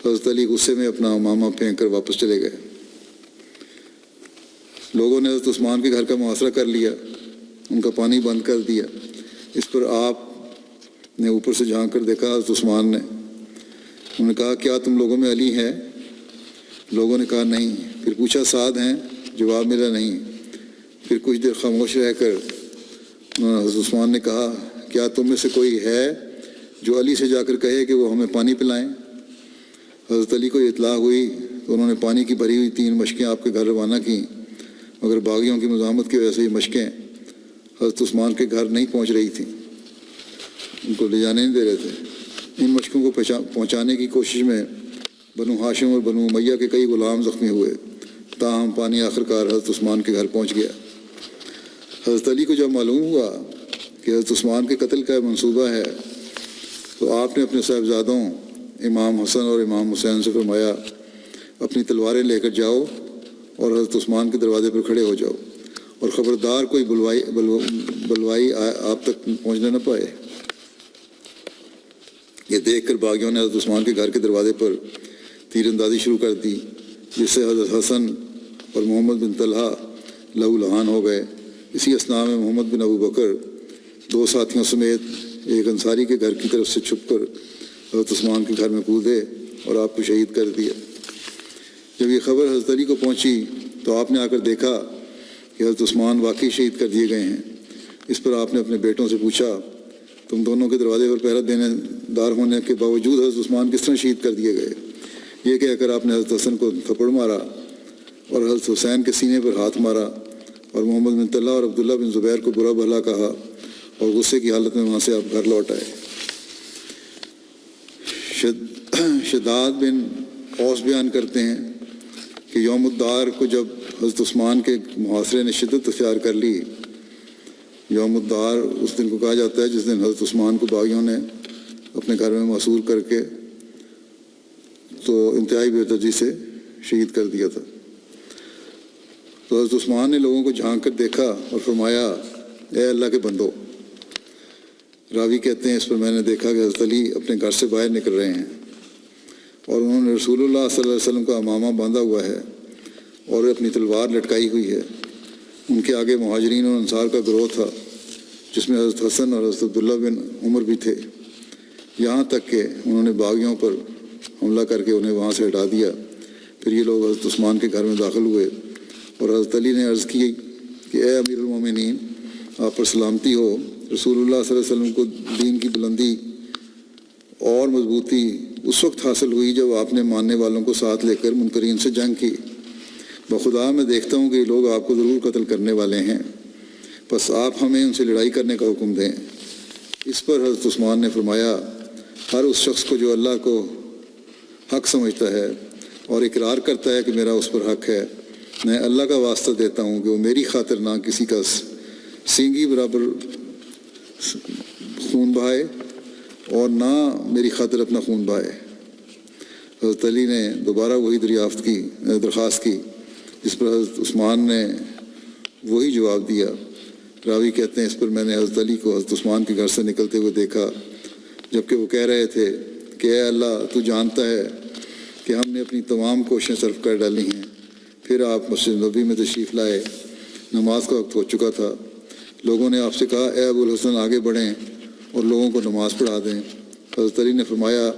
حضرت علی غصے میں اپنا امامہ پھینک کر واپس چلے گئے۔ لوگوں نے حضرت عثمان کے گھر کا محاصرہ کر لیا، ان کا پانی بند کر دیا۔ اس پر آپ نے اوپر سے جھانک کر دیکھا حضرت عثمان نے۔ انہوں نے کہا کیا تم لوگوں میں علی ہیں؟ لوگوں نے کہا نہیں۔ پھر پوچھا سعد ہیں؟ جواب ملا نہیں۔ پھر کچھ دیر خاموش رہ کر حضرت عثمان نے کہا کیا تم میں سے کوئی ہے جو علی سے جا کر کہے کہ وہ ہمیں پانی پلائیں؟ حضرت علی کو یہ اطلاع ہوئی تو انہوں نے پانی کی بھری ہوئی 3 مشکیں آپ کے گھر روانہ کیں، مگر باغیوں کی مزاحمت کی وجہ سے یہ مشکیں حضرت عثمان کے گھر نہیں پہنچ رہی تھیں، ان کو لے جانے نہیں دے رہے تھے۔ ان مشکوں کو پہنچانے کی کوشش میں بنو ہاشم اور بنو امیہ کے کئی غلام زخمی ہوئے، تاہم پانی آخرکار حضرت عثمان کے گھر پہنچ گیا۔ حضرت علی کو جب معلوم ہوا کہ حضرت عثمان کے قتل کا منصوبہ ہے تو آپ نے اپنے صاحبزادوں امام حسن اور امام حسین سے فرمایا اپنی تلواریں لے کر جاؤ اور حضرت عثمان کے دروازے پر کھڑے ہو جاؤ، اور خبردار کوئی بلوائی آپ تک پہنچنے نہ پائے۔ یہ دیکھ کر باغیوں نے حضرت عثمان کے گھر کے دروازے پر تیر اندازی شروع کر دی، جس سے حضرت حسن اور محمد بن طلحہ لہو لہان ہو گئے۔ اسی اثناء میں محمد بن ابو بکر 2 ساتھیوں سمیت ایک انصاری کے گھر کی طرف سے چھپ کر حضرت عثمان کے گھر میں کودے اور آپ کو شہید کر دیا۔ جب یہ خبر حضرت علی کو پہنچی تو آپ نے آ کر دیکھا کہ حضرت عثمان واقعی شہید کر دیے گئے ہیں۔ اس پر آپ نے اپنے بیٹوں سے پوچھا تم دونوں کے دروازے پر پہرا دینے دار ہونے کے باوجود حضرت عثمان کس طرح شہید کر دیے گئے؟ یہ کہہ کر آپ نے حضرت حسن کو تھپڑ مارا اور حضرت حسین کے سینے پر ہاتھ مارا اور محمد بن طلحہ اور عبداللہ بن زبیر کو برا بھلا کہا اور غصے کی حالت میں وہاں سے آپ گھر لوٹ آئے۔ شداد بن اوس بیان کرتے ہیں کہ یوم الدار کو جب حضرت عثمان کے محاصرے نے شدت اختیار کر لی، یوم الدار اس دن کو کہا جاتا ہے جس دن حضرت عثمان کو باغیوں نے اپنے گھر میں محصور کر کے تو انتہائی بے دردی سے شہید کر دیا تھا۔ تو حضرت عثمان نے لوگوں کو جھانک کر دیکھا اور فرمایا اے اللہ کے بندو۔ راوی کہتے ہیں اس پر میں نے دیکھا کہ حضرت علی اپنے گھر سے باہر نکل رہے ہیں اور انہوں نے رسول اللہ صلی اللہ علیہ وسلم کا امامہ باندھا ہوا ہے اور اپنی تلوار لٹکائی ہوئی ہے۔ ان کے آگے مہاجرین اور انصار کا گروہ تھا جس میں حضرت حسن اور حضرت عبداللہ بن عمر بھی تھے، یہاں تک کہ انہوں نے باغیوں پر حملہ کر کے انہیں وہاں سے ہٹا دیا۔ پھر یہ لوگ حضرت عثمان کے گھر میں داخل ہوئے اور حضرت علی نے عرض کی کہ اے امیر المومنین، آپ پر سلامتی ہو۔ رسول اللہ صلی اللہ علیہ وسلم کو دین کی بلندی اور مضبوطی اس وقت حاصل ہوئی جب آپ نے ماننے والوں کو ساتھ لے کر منکرین سے جنگ کی۔ بخدا میں دیکھتا ہوں کہ یہ لوگ آپ کو ضرور قتل کرنے والے ہیں، بس آپ ہمیں ان سے لڑائی کرنے کا حکم دیں۔ اس پر حضرت عثمان نے فرمایا، ہر اس شخص کو جو اللہ کو حق سمجھتا ہے اور اقرار کرتا ہے کہ میرا اس پر حق ہے، میں اللہ کا واسطہ دیتا ہوں کہ وہ میری خاطر نہ کسی کا سینگی برابر خون بہائے اور نہ میری خاطر اپنا خون بہائے۔ حضرت علی نے دوبارہ وہی درخواست کی جس پر حضرت عثمان نے وہی جواب دیا۔ راوی کہتے ہیں اس پر میں نے حضرت علی کو حضرت عثمان کے گھر سے نکلتے ہوئے دیکھا جبکہ وہ کہہ رہے تھے کہ اے اللہ، تو جانتا ہے کہ ہم نے اپنی تمام کوششیں صرف کر ڈالی ہیں۔ پھر آپ مسجد نبوی میں تشریف لائے، نماز کا وقت ہو چکا تھا۔ لوگوں نے آپ سے کہا، اے ابو الحسن آگے بڑھیں اور لوگوں کو نماز پڑھا دیں۔ حضرت علی نے فرمایا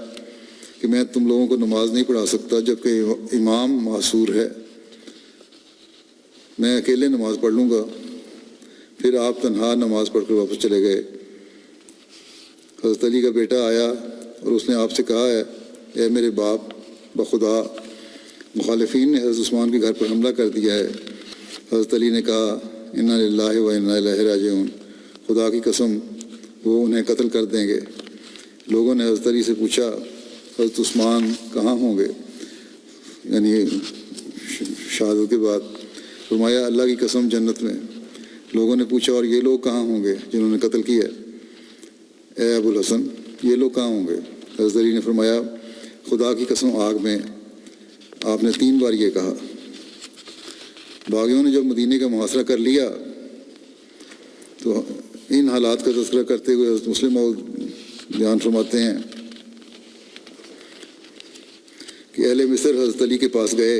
کہ میں تم لوگوں کو نماز نہیں پڑھا سکتا جبکہ امام معصور ہے، میں اکیلے نماز پڑھ لوں گا۔ پھر آپ تنہا نماز پڑھ کر واپس چلے گئے۔ حضرت علی کا بیٹا آیا اور اس نے آپ سے کہا ہے، اے میرے باپ، بخدا مخالفین نے حضرت عثمان کے گھر پر حملہ کر دیا ہے۔ حضرت علی نے کہا، انا للہ و انا الیہ راجعون، خدا کی قسم وہ انہیں قتل کر دیں گے۔ لوگوں نے حضرت علی سے پوچھا، حضرت عثمان کہاں ہوں گے، یعنی شہادت کے بعد؟ فرمایا، اللہ کی قسم جنت میں۔ لوگوں نے پوچھا، اور یہ لوگ کہاں ہوں گے جنہوں نے قتل کیا؟ اے ابو الحسن، یہ لوگ کہاں ہوں گے؟ حضرت علی نے فرمایا، خدا کی قسم آگ میں۔ آپ نے 3 بار یہ کہا۔ باغیوں نے جب مدینے کا محاصرہ کر لیا تو ان حالات کا تذکرہ کرتے ہوئے حضرت مسلم بیان فرماتے ہیں کہ اہل مصر حضرت علی کے پاس گئے۔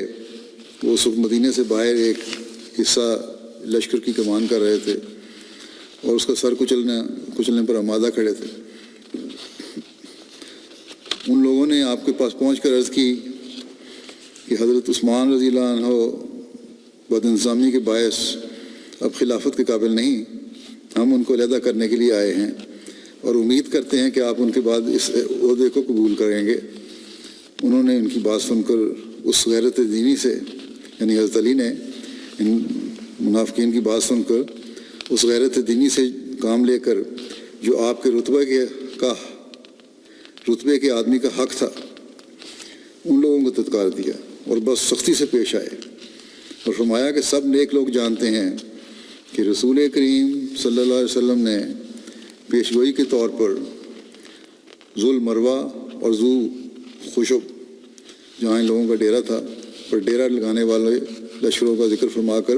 وہ اس وقت مدینے سے باہر ایک حصہ لشکر کی کمان کر رہے تھے اور اس کا سر کچلنے پر آمادہ کھڑے تھے۔ ان لوگوں نے آپ کے پاس پہنچ کر عرض کی کہ حضرت عثمان رضی اللہ عنہ بد انتظامی کے باعث اب خلافت کے قابل نہیں، ہم ان کو علیحدہ کرنے کے لیے آئے ہیں اور امید کرتے ہیں کہ آپ ان کے بعد اس عہدے کو قبول کریں گے۔ انہوں نے ان کی بات سن کر اس غیرت دینی سے، یعنی حضرت علی نے ان منافقین کی بات سن کر اس غیرت دینی سے کام لے کر جو آپ کے رتبے کے آدمی کا حق تھا، ان لوگوں کو تذکار دیا اور بس سختی سے پیش آئے اور فرمایا کہ سب نیک لوگ جانتے ہیں کہ رسول کریم صلی اللہ علیہ وسلم نے پیشگوئی کے طور پر ذو المروہ اور ذو خشب، جہاں ان لوگوں کا ڈیرا تھا، پر ڈیرا لگانے والے لشکروں کا ذکر فرما کر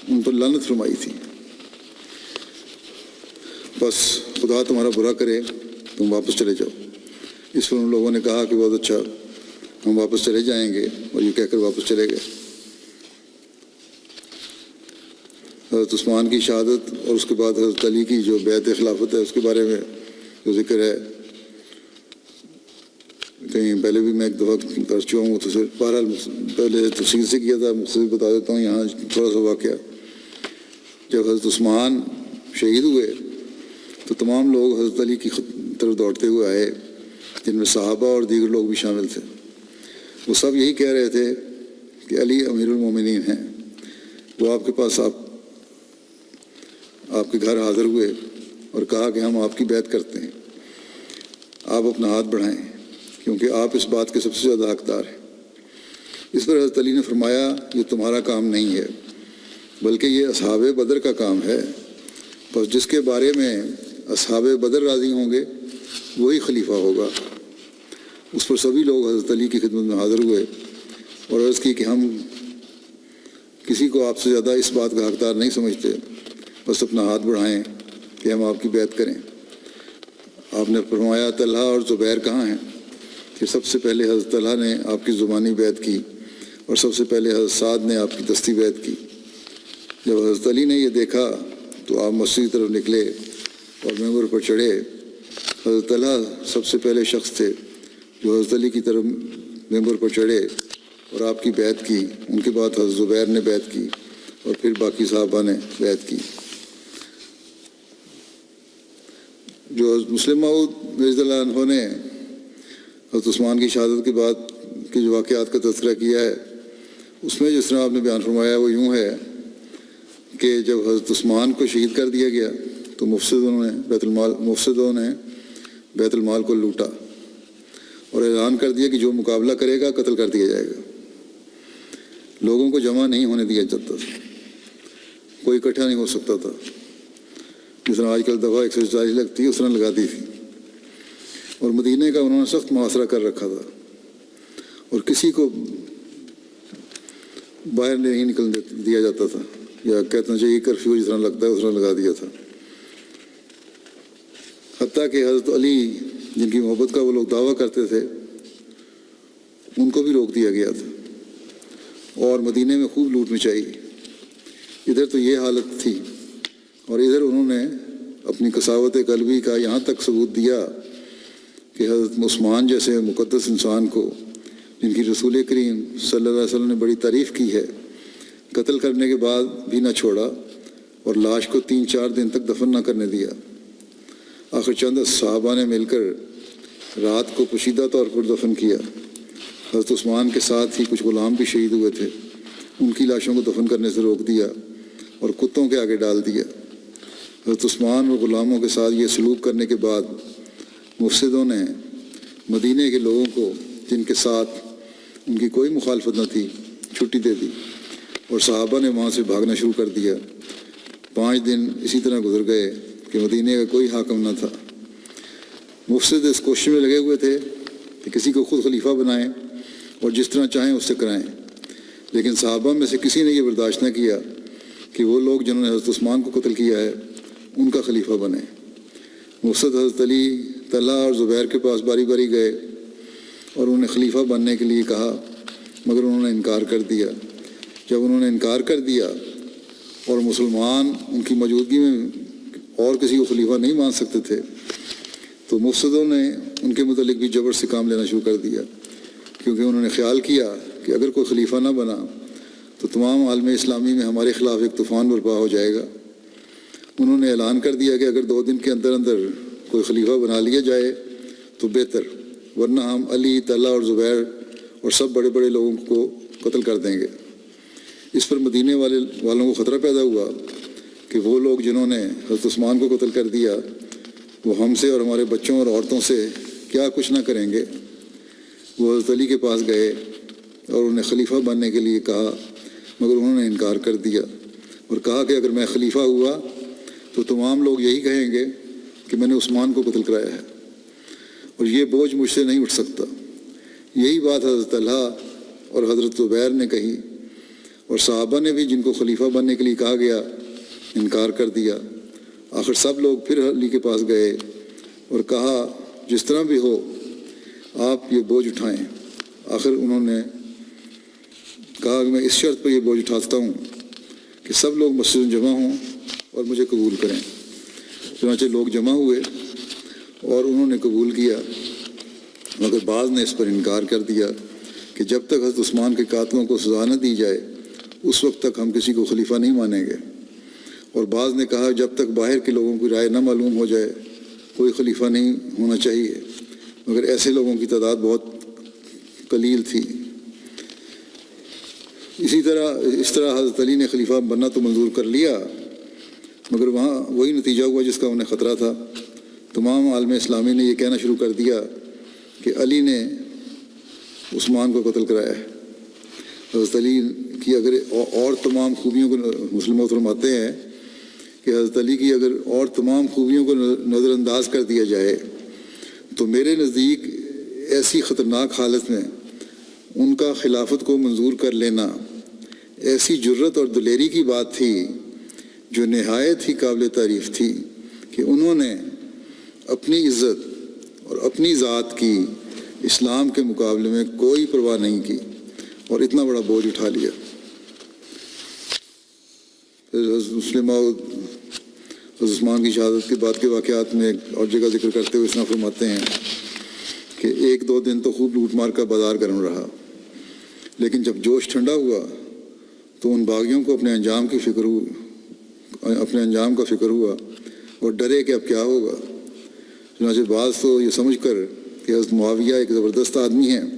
ان پر لعنت فرمائی تھی۔ بس خدا تمہارا برا کرے، تم واپس چلے جاؤ۔ اس پر ان لوگوں نے کہا کہ بہت اچھا، ہم واپس چلے جائیں گے، اور یہ کہہ کر واپس چلے گئے۔ حضرت عثمان کی شہادت اور اس کے بعد حضرت علی کی جو بیعت خلافت ہے اس کے بارے میں جو ذکر ہے، کہیں پہلے بھی میں ایک دفعہ کر چکا ہوں، تو بہرحال پہلے تفصیل سے کیا تھا، مختصر بتا دیتا ہوں یہاں تھوڑا سا واقعہ۔ جب حضرت عثمان شہید ہوئے تو تمام لوگ حضرت علی کی طرف دوڑتے ہوئے آئے، جن میں صحابہ اور دیگر لوگ بھی شامل تھے۔ وہ سب یہی کہہ رہے تھے کہ علی امیر المومنین ہیں۔ وہ آپ کے پاس آپ کے گھر حاضر ہوئے اور کہا کہ ہم آپ کی بیعت کرتے ہیں، آپ اپنا ہاتھ بڑھائیں کیونکہ آپ اس بات کے سب سے زیادہ حقدار ہیں۔ اس پر حضرت علی نے فرمایا، یہ تمہارا کام نہیں ہے بلکہ یہ اصحاب بدر کا کام ہے، بس جس کے بارے میں اصحاب بدر راضی ہوں گے وہی خلیفہ ہوگا۔ اس پر سبھی لوگ حضرت علی کی خدمت میں حاضر ہوئے اور عرض کی کہ ہم کسی کو آپ سے زیادہ اس بات کا حقدار نہیں سمجھتے، بس اپنا ہاتھ بڑھائیں کہ ہم آپ کی بیعت کریں۔ آپ نے فرمایا، طلحہ اور زبیر کہاں ہیں؟ پھر سب سے پہلے حضرت طلحہ نے آپ کی زبانی بیعت کی اور سب سے پہلے حضرت سعد نے آپ کی دستی بیعت کی۔ جب حضرت علی نے یہ دیکھا تو آپ مسجد کی طرف نکلے اور ممبر پر چڑھے۔ حضرت طلحہ سب سے پہلے شخص تھے جو حضرت علی کی طرف ممبر پر چڑھے اور آپ کی بیعت کی۔ ان کے بعد حضرت زبیر نے بیعت کی اور پھر باقی صحابہ نے بیعت کی۔ جو حضرت مسلم موعود رضی اللہ عنہ نے حضرت عثمان کی شہادت کے بعد کے جو واقعات کا تذکرہ کیا ہے، اس میں جس طرح آپ نے بیان فرمایا وہ یوں ہے کہ جب حضرت عثمان کو شہید کر دیا گیا تو مفسدوں نے بیت المال کو لوٹا اور اعلان کر دیا کہ جو مقابلہ کرے گا قتل کر دیا جائے گا۔ لوگوں کو جمع نہیں ہونے دیا جاتا تھا، کوئی اکٹھا نہیں ہو سکتا تھا۔ جس طرح آج کل دفعہ 140 لگتی ہے اس طرح لگا دی تھی، اور مدینے کا انہوں نے سخت محاصرہ کر رکھا تھا اور کسی کو باہر نہیں نکل دیا جاتا تھا، یا کہنا چاہیے کرفیو جس طرح لگتا ہے اس طرح لگا دیا تھا۔ حتیٰ کہ حضرت علی جن کی محبت کا وہ لوگ دعویٰ کرتے تھے ان کو بھی روک دیا گیا تھا، اور مدینے میں خوب لوٹ مچائی۔ ادھر تو یہ حالت تھی، اور ادھر انہوں نے اپنی کساوت قلبی کا یہاں تک ثبوت دیا کہ حضرت عثمان جیسے مقدس انسان کو، جن کی رسول کریم صلی اللہ علیہ وسلم نے بڑی تعریف کی ہے، قتل کرنے کے بعد بھی نہ چھوڑا اور لاش کو 3-4 دن تک دفن نہ کرنے دیا۔ آخر چند صحابہ نے مل کر رات کو پوشیدہ طور پر دفن کیا۔ حضرت عثمان کے ساتھ ہی کچھ غلام بھی شہید ہوئے تھے، ان کی لاشوں کو دفن کرنے سے روک دیا اور کتوں کے آگے ڈال دیا۔ حضرت عثمان اور غلاموں کے ساتھ یہ سلوک کرنے کے بعد مفسدوں نے مدینے کے لوگوں کو، جن کے ساتھ ان کی کوئی مخالفت نہ تھی، چھٹی دے دی اور صحابہ نے وہاں سے بھاگنا شروع کر دیا۔ 5 دن اسی طرح گزر گئے کہ مدینے کا کوئی حاکم نہ تھا۔ مفسد اس کوشش میں لگے ہوئے تھے کہ کسی کو خود خلیفہ بنائیں اور جس طرح چاہیں اس سے کرائیں، لیکن صحابہ میں سے کسی نے یہ برداشت نہ کیا کہ وہ لوگ جنہوں نے حضرت عثمان کو قتل کیا ہے ان کا خلیفہ بنے۔ مفسد حضرت علی، طلحہ اور زبیر کے پاس باری باری گئے اور انہیں خلیفہ بننے کے لیے کہا، مگر انہوں نے انکار کر دیا۔ جب انہوں نے انکار کر دیا اور مسلمان ان کی موجودگی میں اور کسی کو خلیفہ نہیں مان سکتے تھے، تو مفسدوں نے ان کے متعلق بھی جبر سے کام لینا شروع کر دیا، کیونکہ انہوں نے خیال کیا کہ اگر کوئی خلیفہ نہ بنا تو تمام عالم اسلامی میں ہمارے خلاف ایک طوفان برپا ہو جائے گا۔ انہوں نے اعلان کر دیا کہ اگر 2 دن کے اندر اندر کوئی خلیفہ بنا لیا جائے تو بہتر، ورنہ ہم علی، طلحہ اور زبیر اور سب بڑے بڑے لوگوں کو قتل کر دیں گے۔ اس پر مدینے والوں کو خطرہ پیدا ہوا کہ وہ لوگ جنہوں نے حضرت عثمان کو قتل کر دیا وہ ہم سے اور ہمارے بچوں اور عورتوں سے کیا کچھ نہ کریں گے۔ وہ حضرت علی کے پاس گئے اور انہیں خلیفہ بننے کے لیے کہا، مگر انہوں نے انکار کر دیا اور کہا کہ اگر میں خلیفہ ہوا تو تمام لوگ یہی کہیں گے کہ میں نے عثمان کو قتل کرایا ہے اور یہ بوجھ مجھ سے نہیں اٹھ سکتا۔ یہی بات حضرت طلحہ اور حضرت زبیر نے کہی، اور صحابہ نے بھی جن کو خلیفہ بننے کے لیے کہا گیا انکار کر دیا۔ آخر سب لوگ پھر علی کے پاس گئے اور کہا جس طرح بھی ہو آپ یہ بوجھ اٹھائیں۔ آخر انہوں نے کہا کہ میں اس شرط پر یہ بوجھ اٹھاتا ہوں کہ سب لوگ مسجد میں جمع ہوں اور مجھے قبول کریں۔ چنانچہ لوگ جمع ہوئے اور انہوں نے قبول کیا، مگر بعض نے اس پر انکار کر دیا کہ جب تک حضرت عثمان کے قاتلوں کو سزا نہ دی جائے اس وقت تک ہم کسی کو خلیفہ نہیں مانیں گے، اور بعض نے کہا جب تک باہر کے لوگوں کی رائے نہ معلوم ہو جائے کوئی خلیفہ نہیں ہونا چاہیے، مگر ایسے لوگوں کی تعداد بہت قلیل تھی۔ اس طرح حضرت علی نے خلیفہ بننا تو منظور کر لیا، مگر وہاں وہی نتیجہ ہوا جس کا انہیں خطرہ تھا۔ تمام عالم اسلامی نے یہ کہنا شروع کر دیا کہ علی نے عثمان کو قتل کرایا ہے۔ حضرت علی کی اگر اور تمام خوبیوں کو مسلم فرماتے ہیں کہ حضرت علی کی اگر اور تمام خوبیوں کو نظر انداز کر دیا جائے تو میرے نزدیک ایسی خطرناک حالت میں ان کا خلافت کو منظور کر لینا ایسی جرت اور دلیری کی بات تھی جو نہایت ہی قابل تعریف تھی کہ انہوں نے اپنی عزت اور اپنی ذات کی اسلام کے مقابلے میں کوئی پرواہ نہیں کی اور اتنا بڑا بوجھ اٹھا لیا۔ مسلم حضرت عثمان کی شہادت کے بعد کے واقعات میں اور جگہ ذکر کرتے ہوئے اس طرح فرماتے ہیں کہ 1-2 دن تو خوب لوٹ مار کا بازار گرم رہا، لیکن جب جوش ٹھنڈا ہوا تو ان باغیوں کو اپنے انجام کا فکر ہوا اور ڈرے کہ اب کیا ہوگا۔ چنانچہ بعض تو یہ سمجھ کر کہ حضرت معاویہ ایک زبردست آدمی ہیں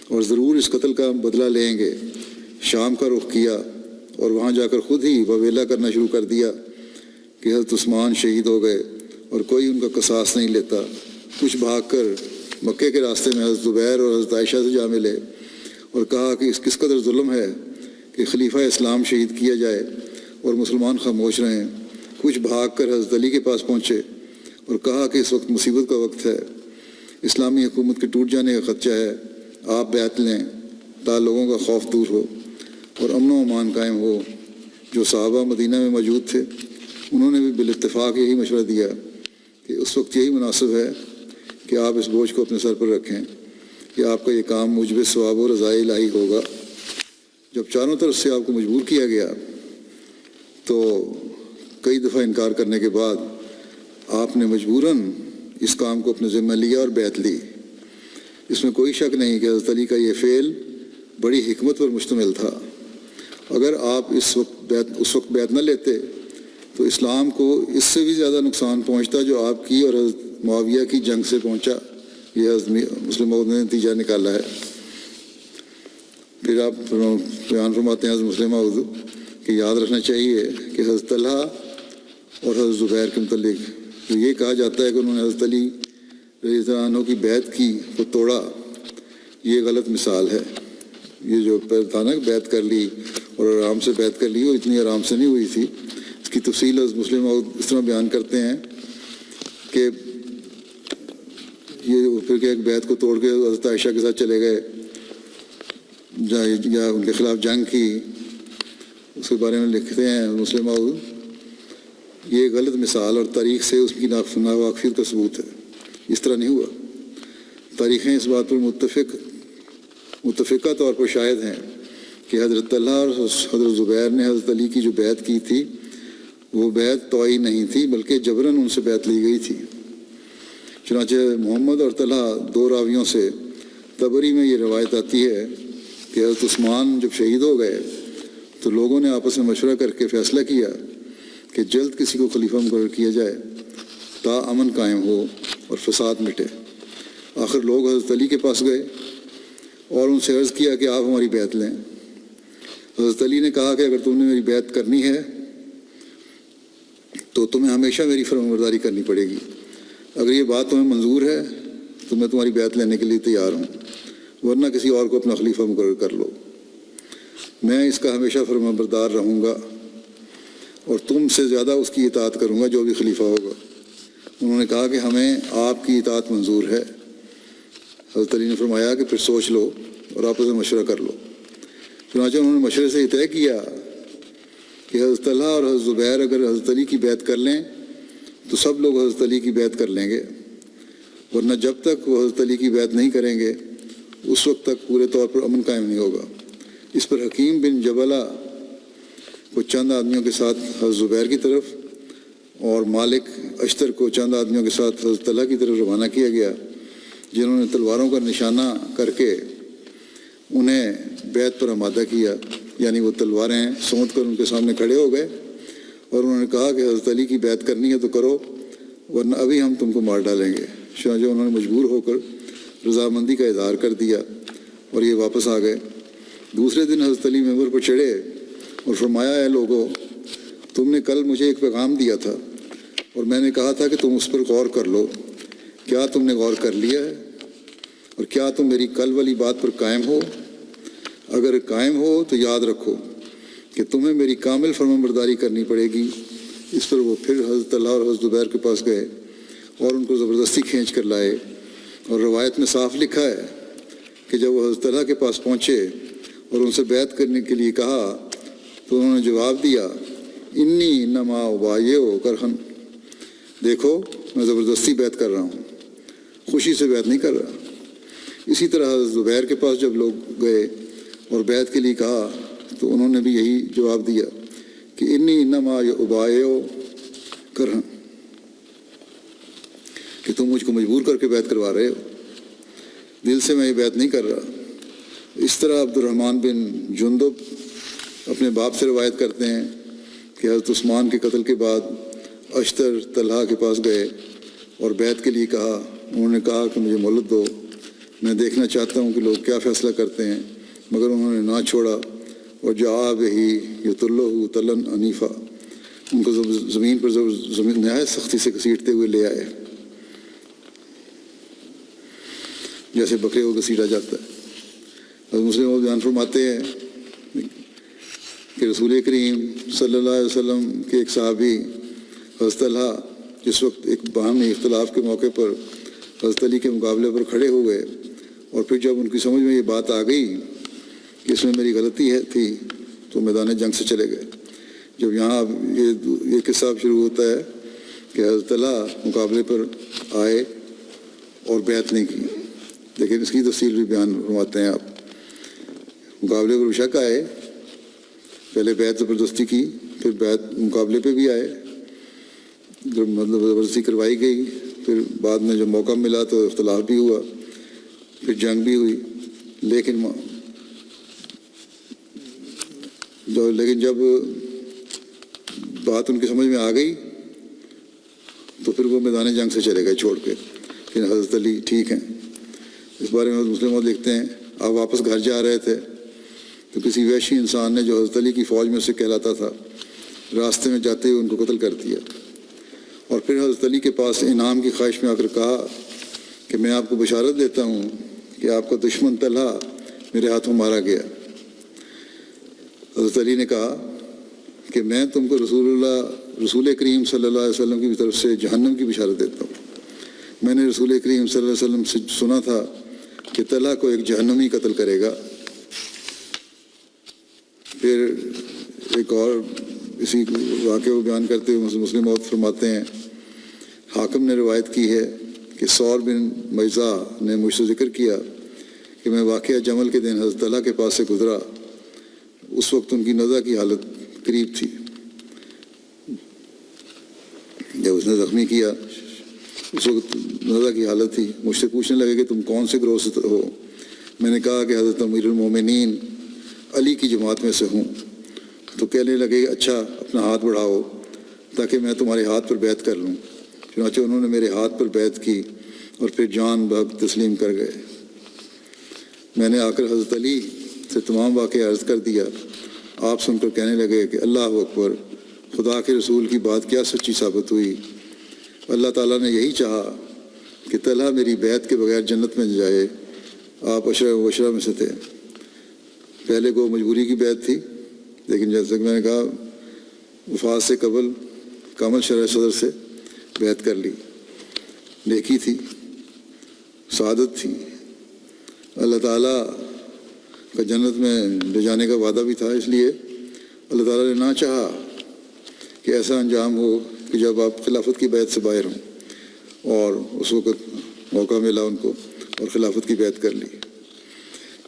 اور ضرور اس قتل کا بدلہ لیں گے، شام کا رخ کیا اور وہاں جا کر خود ہی وویلا کرنا شروع کر دیا کہ حضرت عثمان شہید ہو گئے اور کوئی ان کا قصاص نہیں لیتا، کچھ بھاگ کر مکے کے راستے میں حضرت زبیر اور حضرت عائشہ سے جا ملے اور کہا کہ اس کس قدر ظلم ہے کہ خلیفہ اسلام شہید کیا جائے اور مسلمان خاموش رہیں۔ کچھ بھاگ کر حضرت علی کے پاس پہنچے اور کہا کہ اس وقت مصیبت کا وقت ہے، اسلامی حکومت کے ٹوٹ جانے کا خدشہ ہے، آپ بیعت لیں تا لوگوں کا خوف دور ہو اور امن و امان قائم ہو۔ جو صحابہ مدینہ میں موجود تھے انہوں نے بھی بالاتفاق یہی مشورہ دیا کہ اس وقت یہی مناسب ہے کہ آپ اس بوجھ کو اپنے سر پر رکھیں کہ آپ کا یہ کام موجب ثواب و رضائے الہی ہوگا۔ جب چاروں طرف سے آپ کو مجبور کیا گیا تو کئی دفعہ انکار کرنے کے بعد آپ نے مجبوراً اس کام کو اپنے ذمہ لیا اور بیعت لی۔ اس میں کوئی شک نہیں کہ حضرت علی کا یہ فعل بڑی حکمت پر مشتمل تھا۔ اگر آپ اس وقت بیعت نہ لیتے تو اسلام کو اس سے بھی زیادہ نقصان پہنچتا جو آپ کی اور حضرت معاویہ کی جنگ سے پہنچا۔ یہ حضرت مسلم موعود نے نتیجہ نکالا ہے۔ پھر آپ بیان فرماتے ہیں حضرت مسلم موعود کہ یاد رکھنا چاہیے کہ حضرت طلحہ اور حضرت زبیر کے متعلق جو یہ کہا جاتا ہے کہ انہوں نے حضرت علی رضی اللہ عنہ کی بیعت کی کو توڑا، یہ غلط مثال ہے۔ یہ جو تھا نا کہ بیعت کر لی اور آرام سے بیعت کر لی، وہ اتنی آرام سے نہیں ہوئی تھی۔ اس کی تفصیل حضرت مسلم موعود اس طرح بیان کرتے ہیں کہ یہ پھر کہ ایک بیعت کو توڑ کے حضرت عائشہ کے ساتھ چلے گئے یا ان کے خلاف جنگ کی، اس کے بارے میں لکھتے ہیں مسلم موعود یہ غلط مثال اور تاریخ سے اس کی ناواقفیت کا ثبوت ہے۔ اس طرح نہیں ہوا۔ تاریخیں اس بات پر متفقہ طور پر شاہد ہیں کہ حضرت طلحہ اور حضرت زبیر نے حضرت علی کی جو بیعت کی تھی وہ بیعت طوعی نہیں تھی بلکہ جبراً ان سے بیعت لی گئی تھی۔ چنانچہ محمد اور طلحہ دو راویوں سے طبری میں یہ روایت آتی ہے کہ حضرت عثمان جب شہید ہو گئے تو لوگوں نے آپس میں مشورہ کر کے فیصلہ کیا کہ جلد کسی کو خلیفہ مقرر کیا جائے تا امن قائم ہو اور فساد مٹے۔ آخر لوگ حضرت علی کے پاس گئے اور ان سے عرض کیا کہ آپ ہماری بیعت لیں۔ حضرت علی نے کہا کہ اگر تم نے میری بیعت کرنی ہے تو تمہیں ہمیشہ میری فرمانبرداری کرنی پڑے گی۔ اگر یہ بات تمہیں منظور ہے تو میں تمہاری بیعت لینے کے لیے تیار ہوں، ورنہ کسی اور کو اپنا خلیفہ مقرر کر لو۔ میں اس کا ہمیشہ فرمانبردار رہوں گا اور تم سے زیادہ اس کی اطاعت کروں گا جو بھی خلیفہ ہوگا۔ انہوں نے کہا کہ ہمیں آپ کی اطاعت منظور ہے۔ حضرت علی نے فرمایا کہ پھر سوچ لو اور آپس میں مشورہ کر لو۔ چنانچہ انہوں نے مشورے سے یہ طے کیا کہ حضرت طلحہ اور حضرت زبیر اگر حضرت علی کی بیعت کر لیں تو سب لوگ حضرت علی کی بیعت کر لیں گے، ورنہ جب تک وہ حضرت علی کی بیعت نہیں کریں گے اس وقت تک پورے طور پر امن قائم نہیں ہوگا۔ اس پر حکیم بن جبلہ کو چند آدمیوں کے ساتھ حضرت زبیر کی طرف اور مالک اشتر کو چند آدمیوں کے ساتھ حضرت طلحہ کی طرف روانہ کیا گیا، جنہوں نے تلواروں کا نشانہ کر کے انہیں بیعت پر آمادہ کیا، یعنی وہ تلواریں سونت کر ان کے سامنے کھڑے ہو گئے اور انہوں نے کہا کہ حضرت علی کی بیعت کرنی ہے تو کرو ورنہ ابھی ہم تم کو مار ڈالیں گے۔ چنانچہ انہوں نے مجبور ہو کر رضامندی کا اظہار کر دیا اور یہ واپس آ گئے۔ دوسرے دن حضرت علی ممبر پر چڑھے اور فرمایا، اے لوگو، تم نے کل مجھے ایک پیغام دیا تھا اور میں نے کہا تھا کہ تم اس پر غور کر لو۔ کیا تم نے غور کر لیا ہے اور کیا تم میری کل والی بات پر قائم ہو؟ اگر قائم ہو تو یاد رکھو کہ تمہیں میری کامل فرمانبرداری کرنی پڑے گی۔ اس پر وہ پھر حضرت طلحہ اور حضرت زبیر کے پاس گئے اور ان کو زبردستی کھینچ کر لائے، اور روایت میں صاف لکھا ہے کہ جب وہ حضرت طلحہ کے پاس پہنچے اور ان سے بیعت کرنے کے لیے کہا تو انہوں نے جواب دیا، انی انما ابایع کرہن، دیکھو میں زبردستی بیعت کر رہا ہوں، خوشی سے بیعت نہیں کر رہا۔ اسی طرح حضرت زبیر کے پاس جب لوگ گئے اور بیعت کے لیے کہا تو انہوں نے بھی یہی جواب دیا کہ انی انما ابایع کرہن، کہ تم مجھ کو مجبور کر کے بیعت کروا رہے ہو، دل سے میں یہ بیعت نہیں کر رہا۔ اس طرح عبد الرحمن بن جندب اپنے باپ سے روایت کرتے ہیں کہ حضرت عثمان کے قتل کے بعد اشتر طلحہ کے پاس گئے اور بیعت کے لیے کہا۔ انہوں نے کہا کہ مجھے مہلت دو، میں دیکھنا چاہتا ہوں کہ لوگ کیا فیصلہ کرتے ہیں، مگر انہوں نے نہ چھوڑا اور جا بہی یطلہ تلن عنیفا، ان کو زمین پر زمین نہایت سختی سے گھسیٹتے ہوئے لے آئے، جیسے بکرے کو گھسیٹا جاتا ہے۔ حضرت مسلم وہ بیان فرماتے ہیں کہ رسول کریم صلی اللہ علیہ وسلم کے ایک صحابی حضرت طلحہ جس وقت ایک باہمی اختلاف کے موقع پر حضرت علی کے مقابلے پر کھڑے ہو گئے، اور پھر جب ان کی سمجھ میں یہ بات آ گئی کہ اس میں میری غلطی تھی تو میدان جنگ سے چلے گئے۔ جب یہاں یہ قصہ شروع ہوتا ہے کہ حضرت طلحہ مقابلے پر آئے اور بیعت نہیں کی، لیکن اس کی تفصیل بھی بیان فرماتے ہیں آپ۔ مقابلے پر شک آئے، پہلے بیعت زبردستی کی، پھر بیعت مقابلے پہ بھی آئے، جب مطلب زبردستی کروائی گئی، پھر بعد میں جب موقع ملا تو اختلاف بھی ہوا، پھر جنگ بھی ہوئی، لیکن جب بات ان کی سمجھ میں آ گئی تو پھر وہ میدان جنگ سے چلے گئے چھوڑ کے کہ حضرت علی ٹھیک ہیں۔ اس بارے میں مسلم لکھتے ہیں آپ واپس گھر جا رہے تھے تو کسی وحشی انسان نے جو حضرت علی کی فوج میں سے کہلاتا تھا راستے میں جاتے ہوئے ان کو قتل کر دیا، اور پھر حضرت علی کے پاس انعام کی خواہش میں آ کر کہا کہ میں آپ کو بشارت دیتا ہوں کہ آپ کا دشمن طلحہ میرے ہاتھوں مارا گیا۔ حضرت علی نے کہا کہ میں تم کو رسول کریم صلی اللہ علیہ وسلم کی طرف سے جہنم کی بشارت دیتا ہوں۔ میں نے رسول کریم صلی اللہ علیہ وسلم سے سنا تھا کہ طلحہ کو ایک جہنمی قتل کرے گا۔ پھر ایک اور اسی واقعے کو بیان کرتے ہوئے مسلم موت فرماتے ہیں حاکم نے روایت کی ہے کہ ثور بن میزا نے مجھ سے ذکر کیا کہ میں واقعہ جمل کے دن حضرت طلحہ کے پاس سے گزرا، اس وقت ان کی نزع کی حالت قریب تھی۔ جب اس نے زخمی کیا اس وقت نزع کی حالت تھی، مجھ سے پوچھنے لگے کہ تم کون سے گروہ سے ہو؟ میں نے کہا کہ حضرت امیر المومنین علی کی جماعت میں سے ہوں۔ تو کہنے لگے اچھا اپنا ہاتھ بڑھاؤ تاکہ میں تمہارے ہاتھ پر بیعت کر لوں۔ چنانچہ انہوں نے میرے ہاتھ پر بیعت کی اور پھر جان بحق تسلیم کر گئے۔ میں نے آ کر حضرت علی سے تمام واقعہ عرض کر دیا، آپ سن کر کہنے لگے کہ اللہ اکبر، خدا کے رسول کی بات کیا سچی ثابت ہوئی۔ اللہ تعالیٰ نے یہی چاہا کہ طلحہ میری بیعت کے بغیر جنت میں جائے۔ آپ عشرہ مبشرہ میں سے تھے۔ پہلے کو مجبوری کی بیعت تھی، لیکن جیسا کہ میں نے کہا وفات سے قبل کامل شرح صدر سے بیعت کر لی۔ نیکی تھی، سعادت تھی، اللہ تعالیٰ کا جنت میں لے جانے کا وعدہ بھی تھا، اس لیے اللہ تعالیٰ نے نہ چاہا کہ ایسا انجام ہو کہ جب آپ خلافت کی بیعت سے باہر ہوں، اور اس وقت موقع ملا ان کو اور خلافت کی بیعت کر لی۔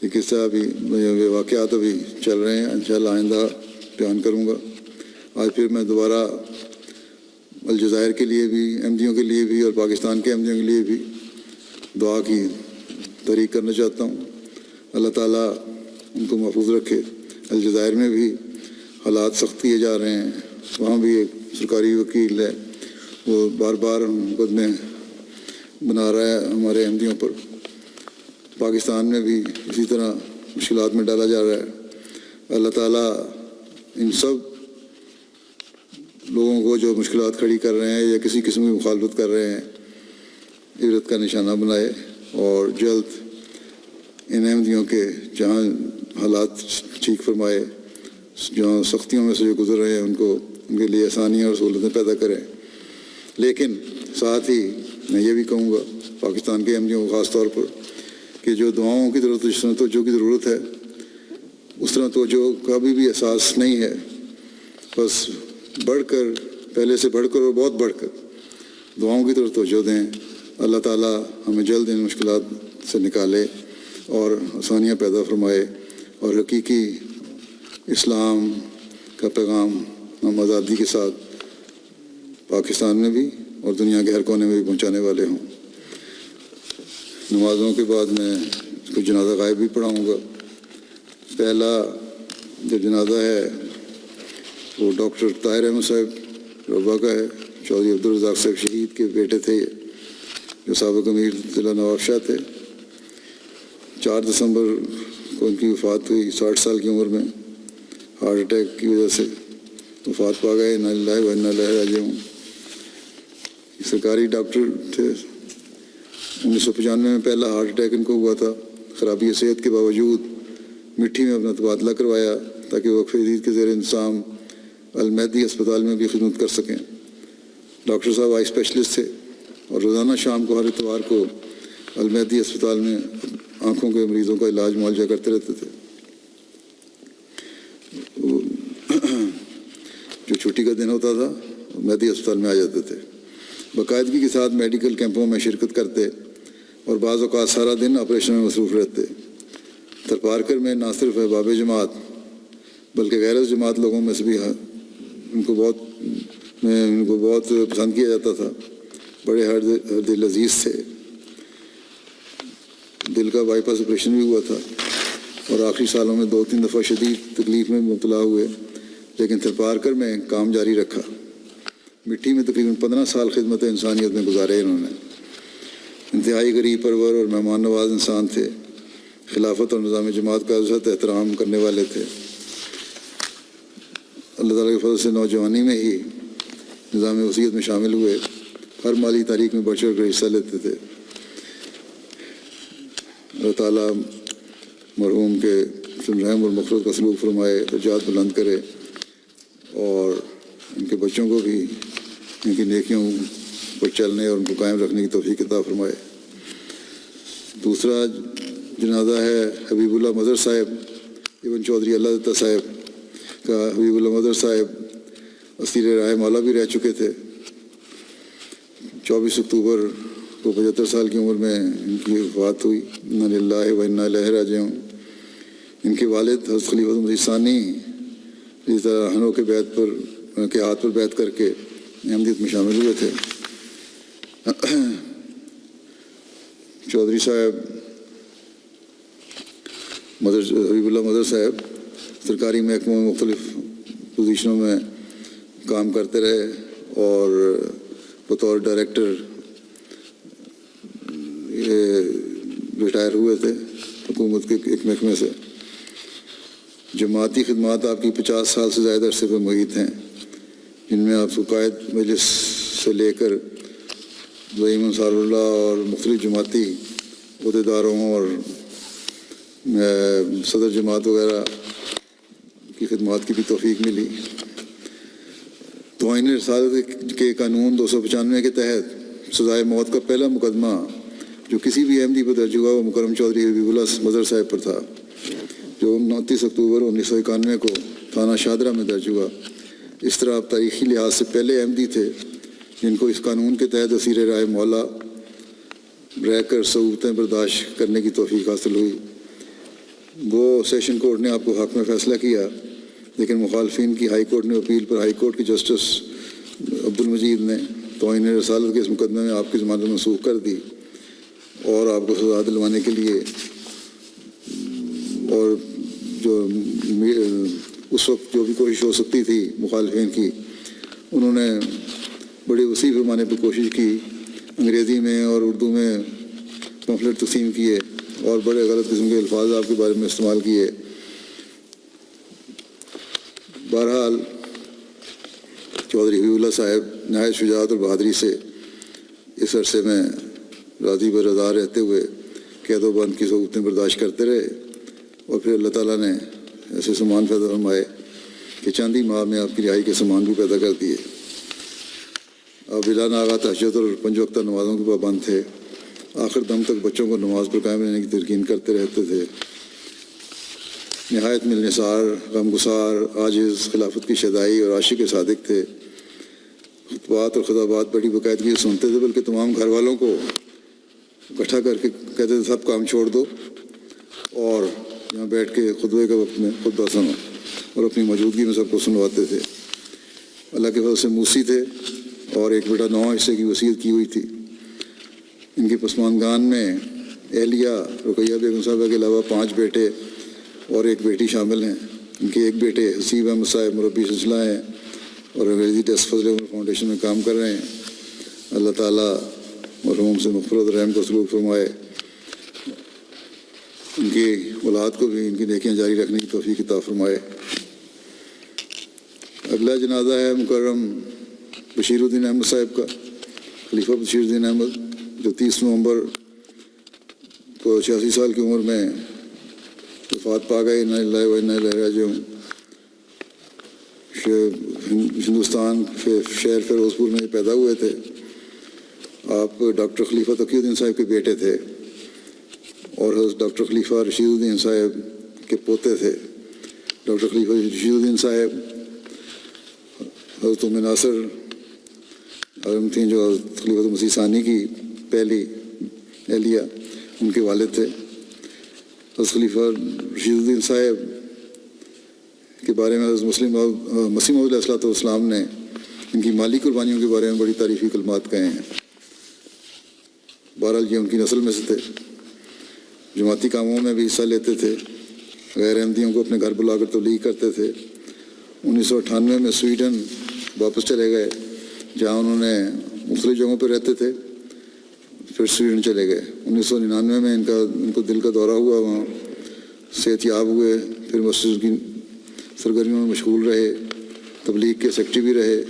یہ قصہ ابھی واقعات ابھی چل رہے ہیں، انشاءاللہ آئندہ بیان کروں گا۔ آج پھر میں دوبارہ الجزائر کے لیے بھی، احمدیوں کے لیے بھی اور پاکستان کے احمدیوں کے لیے بھی دعا کی تحریک کرنا چاہتا ہوں۔ اللہ تعالیٰ ان کو محفوظ رکھے۔ الجزائر میں بھی حالات سخت کیے جا رہے ہیں، وہاں بھی ایک سرکاری وکیل ہے، وہ بار بار مقدمے بنا رہا ہے ہمارے احمدیوں پر۔ پاکستان میں بھی اسی طرح مشکلات میں ڈالا جا رہا ہے۔ اللہ تعالیٰ ان سب لوگوں کو جو مشکلات کھڑی کر رہے ہیں یا کسی قسم کی مخالفت کر رہے ہیں عبرت کا نشانہ بنائے، اور جلد ان احمدیوں کے جہاں حالات ٹھیک فرمائے، جہاں سختیوں میں سے جو گزر رہے ہیں ان کو ان کے لیے آسانیاں اور سہولتیں پیدا کریں۔ لیکن ساتھ ہی میں یہ بھی کہوں گا پاکستان کے احمدیوں کو خاص طور پر کہ جو دعاؤں کی ضرورت، جس طرح توجہ کی ضرورت ہے اس طرح توجہ کا بھی احساس نہیں ہے، بس بڑھ کر، پہلے سے بڑھ کر اور بہت بڑھ کر دعاؤں کی طرف توجہ دیں۔ اللہ تعالیٰ ہمیں جلد ان مشکلات سے نکالے اور آسانیاں پیدا فرمائے، اور حقیقی اسلام کا پیغام ہم آزادی کے ساتھ پاکستان میں بھی اور دنیا کے ہر کونے میں بھی پہنچانے والے ہوں۔ نمازوں کے بعد میں کچھ جنازہ غائب بھی پڑھاؤں گا۔ پہلا جو جنازہ ہے وہ ڈاکٹر طاہر احمد صاحب ربا کا ہے، چودھری عبدالرزاق صاحب شہید کے بیٹے تھے، جو سابق امیر ضلع نواب شاہ تھے۔ 4 دسمبر کو ان کی وفات ہوئی 60 سال کی عمر میں۔ ہارٹ اٹیک کی وجہ سے وفات پا گئے. انا للہ و انا الیہ راجعون. سرکاری ڈاکٹر تھے. 1995 میں پہلا ہارٹ اٹیک ان کو ہوا تھا. خرابی صحت کے باوجود مٹھی میں اپنا تبادلہ کروایا تاکہ وہ وقف جدید کے زیر انتظام المہدی اسپتال میں بھی خدمت کر سکیں. ڈاکٹر صاحب آئی اسپیشلسٹ تھے اور روزانہ شام کو ہر اتوار کو المہدی اسپتال میں آنکھوں کے مریضوں کا علاج معالجہ کرتے رہتے تھے. جو چھٹی کا دن ہوتا تھا مہدی اسپتال میں آ جاتے تھے. باقاعدگی کے ساتھ میڈیکل کیمپوں میں شرکت کرتے اور بعض اوقات سارا دن آپریشن میں مصروف رہتے. تھرپارکر میں نہ صرف احباب جماعت بلکہ غیر جماعت لوگوں میں سے بھی ان کو بہت پسند کیا جاتا تھا. بڑے ہر دل عزیز تھے. دل کا بائی پاس آپریشن بھی ہوا تھا اور آخری سالوں میں 2-3 دفعہ شدید تکلیف میں مبتلا ہوئے، لیکن تھرپارکر میں کام جاری رکھا. مٹی میں تقریباً 15 سال خدمت انسانیت میں گزارے انہوں نے. انتہائی غریب پرور اور مہمان نواز انسان تھے. خلافت اور نظام جماعت کا عزت احترام کرنے والے تھے. اللہ تعالیٰ کے فضل سے نوجوانی میں ہی نظام وصیت میں شامل ہوئے. ہر مالی تحریک میں بڑھ چڑھ کر حصہ لیتے تھے. اللہ تعالیٰ مرحوم کے رحم اور مغفرت کا سلوک فرمائے، درجات بلند کرے اور ان کے بچوں کو بھی ان کی نیکیوں پر چلنے اور ان کو قائم رکھنے کی توفیق عطا فرمائے. دوسرا جنازہ ہے حبیب اللہ مظہر صاحب ابن چودھری اللہ دتہ صاحب کا. حبیب اللہ مظہر صاحب اسیر راہ مولا بھی رہ چکے تھے. 24 اکتوبر کو 75 سال کی عمر میں ان کی وفات ہوئی. انا للہ و انا الیہ راجعون. ان کے والد حضرت خلیفۃ مسیح ثانی رضی اللہ عنہ کے ہاتھ پر بیعت کر کے احمدیت میں شامل ہوئے تھے. چودھری صاحب حبیب اللہ مظہر صاحب سرکاری محکموں میں مختلف پوزیشنوں میں کام کرتے رہے اور بطور ڈائریکٹر ریٹائر ہوئے تھے حکومت کے ایک محکمے سے. جماعتی خدمات آپ کی 50 سال سے زائد عرصے پر محیط ہیں، جن میں آپ کو قائد مجلس سے لے کر زعیم انصار اللہ اور مختلف جماعتی عہدیداروں اور صدر جماعت وغیرہ کی خدمات کی بھی توفیق ملی. توہین رسالت کے قانون 295 کے تحت سزائے موت کا پہلا مقدمہ جو کسی بھی احمدی پر درج ہوا وہ مکرم چودھری حبیب اللہ مظہر صاحب پر تھا، جو 29 اکتوبر 1991 کو تھانہ شادرہ میں درج ہوا. اس طرح آپ تاریخی لحاظ سے پہلے احمدی تھے جن کو اس قانون کے تحت اسیر راہ مولا رہ کر صعوبتیں برداشت کرنے کی توفیق حاصل ہوئی. وہ سیشن کورٹ نے آپ کو حق میں فیصلہ کیا، لیکن مخالفین کی ہائی کورٹ نے اپیل پر ہائی کورٹ کے جسٹس عبد المجید نے توہین رسالت کے اس مقدمے میں آپ کی ضمانت منسوخ کر دی اور آپ کو سزا دلوانے کے لیے اور جو اس وقت جو بھی کوشش ہو سکتی تھی مخالفین کی، انہوں نے بڑی وسیع پیمانے پہ کوشش کی. انگریزی میں اور اردو میں پمفلٹ تقسیم کیے اور بڑے غلط قسم کے الفاظ آپ کے بارے میں استعمال کیے. بہرحال چودھری حبیب اللہ صاحب نہایت شجاعت اور بہادری سے اس عرصے میں راضی برضا رہتے ہوئے قید و بند کی صعوبتیں برداشت کرتے رہے اور پھر اللہ تعالیٰ نے ایسے سامان پیدا فرمائے کہ چاندی ماہ میں آپ کی رہائی کے سامان بھی پیدا کر دیے. آپ بلا ناغہ تہجد اور 5 وقتہ نمازوں کے پابند تھے. آخر دم تک بچوں کو نماز پر قائم رہنے کی تلقین کرتے رہتے تھے. نہایت ملنسار، غمگسار، عاجز، خلافت کی شدائی اور عاشق صادق تھے. خطبات اور خطابات بڑی باقاعدگی سے سنتے تھے، بلکہ تمام گھر والوں کو اکٹھا کر کے کہتے تھے سب کام چھوڑ دو اور یہاں بیٹھ کے خطبے کے وقت میں خطبہ سنو، اور اپنی موجودگی میں سب کو سنواتے تھے. اللہ کے فضل سے موسی تھے اور ایک بیٹا 9 حصے کی وصیت کی ہوئی تھی. ان کے پسماندگان میں اہلیہ رقیہ بیگم صاحبہ کے علاوہ 5 بیٹے اور 1 بیٹی شامل ہیں. ان کے 1 بیٹے حسیب احمد صاحب مربی سلسلہ ہیں اور انگریزی ٹیسٹ فضل عمر فاؤنڈیشن میں کام کر رہے ہیں. اللہ تعالیٰ مرحوم سے مغفرت رحم کو سلوک فرمائے. ان کی اولاد کو بھی ان کی نیکیاں جاری رکھنے کی توفیق عطا فرمائے. اگلا جنازہ ہے مکرم بشیر الدین احمد صاحب کا، خلیفہ بشیر الدین احمد، جو 30 نومبر کو 86 سال کی عمر میں وفات پا گئے۔ انا للہ و انا الیہ راجعون۔ ہندوستان شہر فیروز پور میں پیدا ہوئے تھے۔ آپ ڈاکٹر خلیفہ تقی الدین صاحب کے بیٹے تھے اور حضرت ڈاکٹر خلیفہ رشید الدین صاحب کے پوتے تھے۔ ڈاکٹر خلیفہ رشید الدین صاحب حضرت ام ناصر عالم تھیں، جو حضرت خلیفہ مسیح ثانی کی پہلی اہلیہ، ان کے والد تھے۔ حضرت خلیفہ رشید الدین صاحب کے بارے میں حضرت مسیح موعود علیہ السلام نے ان کی مالی قربانیوں کے بارے میں بڑی تعریفی کلمات کہے ہیں۔ بہرحال یہ ان کی نسل میں سے تھے، جماعتی کاموں میں بھی حصہ لیتے تھے، غیر احمدیوں کو اپنے گھر بلا کر تبلیغ کرتے تھے۔ 1998 میں سویڈن واپس چلے گئے، جہاں انہوں نے مختلف جگہوں پہ رہتے تھے، پھر سویڈن چلے گئے۔ 1999 میں ان کو دل کا دورہ ہوا، وہاں صحت یاب ہوئے، پھر مسجد کی سرگرمیوں میں مشغول رہے، تبلیغ کے سیکرٹری بھی رہے۔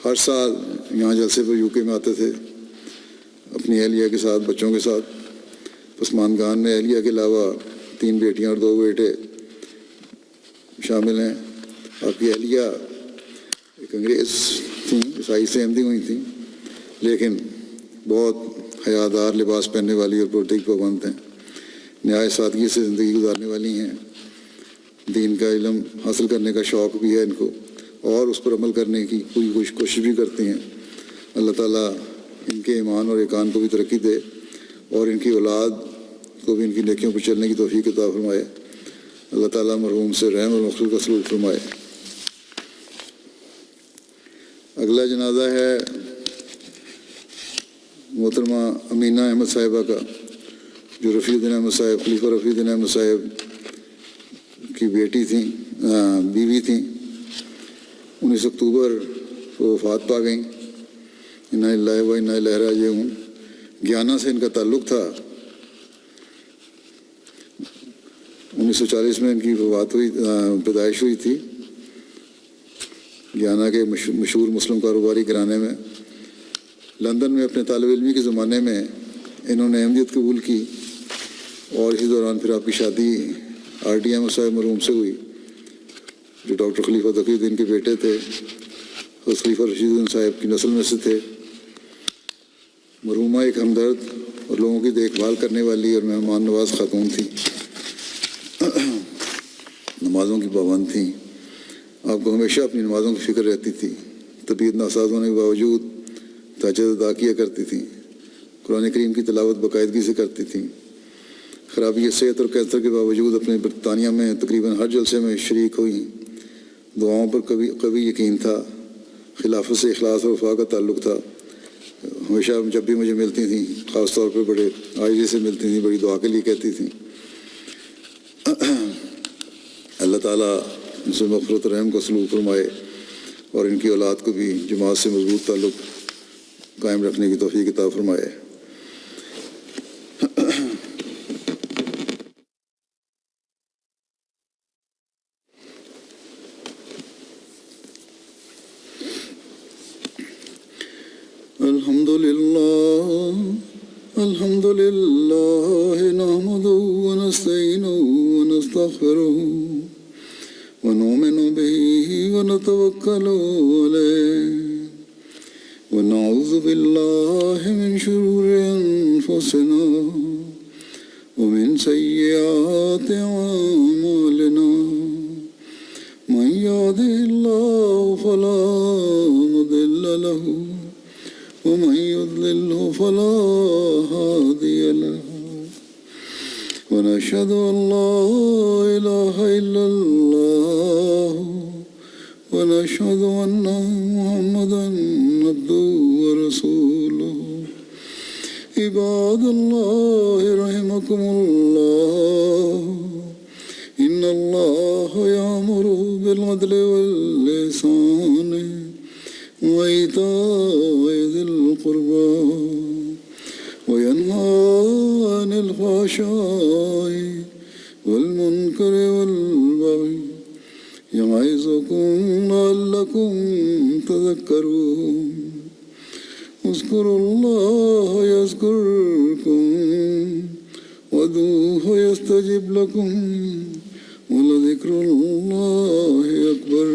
ہر سال یہاں جلسے پر UK میں آتے تھے اپنی اہلیہ کے ساتھ، بچوں کے ساتھ۔ پسماندگان میں اہلیہ کے علاوہ 3 بیٹیاں اور 2 بیٹے شامل ہیں۔ آپ کی اہلیہ ایک انگریز تھیں، عیسائی سے احمدی ہوئی تھیں، لیکن بہت حیادار، لباس پہننے والی اور پردے کی پابند ہیں، نہایت سادگی سے زندگی گزارنے والی ہیں۔ دین کا علم حاصل کرنے کا شوق بھی ہے ان کو، اور اس پر عمل کرنے کی پوری کوشش بھی کرتی ہیں۔ اللہ تعالیٰ ان کے ایمان اور ایقان کو بھی ترقی دے، اور ان کی اولاد کو بھی ان کی نیکیوں پر چلنے کی توفیق عطا فرمائے۔ اللہ تعالیٰ مرحوم سے رحم اور مغفرت کا سلوک فرمائے۔ اگلا جنازہ ہے محترمہ امینہ احمد صاحبہ کا، جو رفیع الدین احمد صاحب، خلیفہ رفیع الدین احمد صاحب کی بیوی تھیں۔ 19 اکتوبر کو وفات پا گئیں۔ انا للہ و انا الیہ راجعون۔ گیانا سے ان کا تعلق تھا۔ 1940 میں ان کی پیدائش ہوئی تھی گیانا کے مشہور مسلم کاروباری گھرانے میں۔ لندن میں اپنے طالب علمی کے زمانے میں انہوں نے احمدیت قبول کی، اور اسی دوران پھر آپ کی شادی RD احمد صاحب مرحوم سے ہوئی، جو ڈاکٹر خلیفہ تقی الدین کے بیٹے تھے، حضرت خلیفہ رشید الدین صاحب کی نسل میں سے تھے۔ مرحومہ ایک ہمدرد اور لوگوں کی دیکھ بھال کرنے والی اور مہمان نواز خاتون تھیں، نمازوں کی پابند تھیں۔ آپ کو ہمیشہ اپنی نمازوں کی فکر رہتی تھی۔ طبیعت ناساز ہونے کے باوجود تہجد ادا کیا کرتی تھیں، قرآن کریم کی تلاوت باقاعدگی سے کرتی تھیں۔ خرابی صحت اور کینسر کے باوجود اپنے برطانیہ میں تقریباً ہر جلسے میں شریک ہوئیں۔ دعاؤں پر قوی یقین تھا، خلافت سے اخلاص اور وفا کا تعلق تھا۔ ہمیشہ جب بھی مجھے ملتی تھیں، خاص طور پر بڑے عاجزی سے ملتی تھیں، بڑی دعا کے لیے کہتی تھیں۔ اللہ تعالیٰ ان سے مغفرت و رحم کا سلوک فرمائے، اور ان کی اولاد کو بھی جماعت سے مضبوط تعلق قائم رکھنے کی توفیق عطا فرمائے۔ الحمد لله نحمده ونستعينه ونستغفره ونؤمن به ونتوكل عليه ونعوذ بالله من شرور أنفسنا ومن سيئات أعمالنا من يهده الله فلا مضل له ومن يضلله فلا هادي له ونشهد أن لا إله إلا الله ونشهد أن محمدا عبده ورسوله عباد الله رحمكم الله إن الله يأمر بالعدل والإحسان وإيتاء ذي القربى وينهى عن الفحشاء والمنكر والبغي يعظكم يعظكم لعلكم تذكرون اذكروا الله يذكركم وادعوه يستجب لكم ولذكر الله أكبر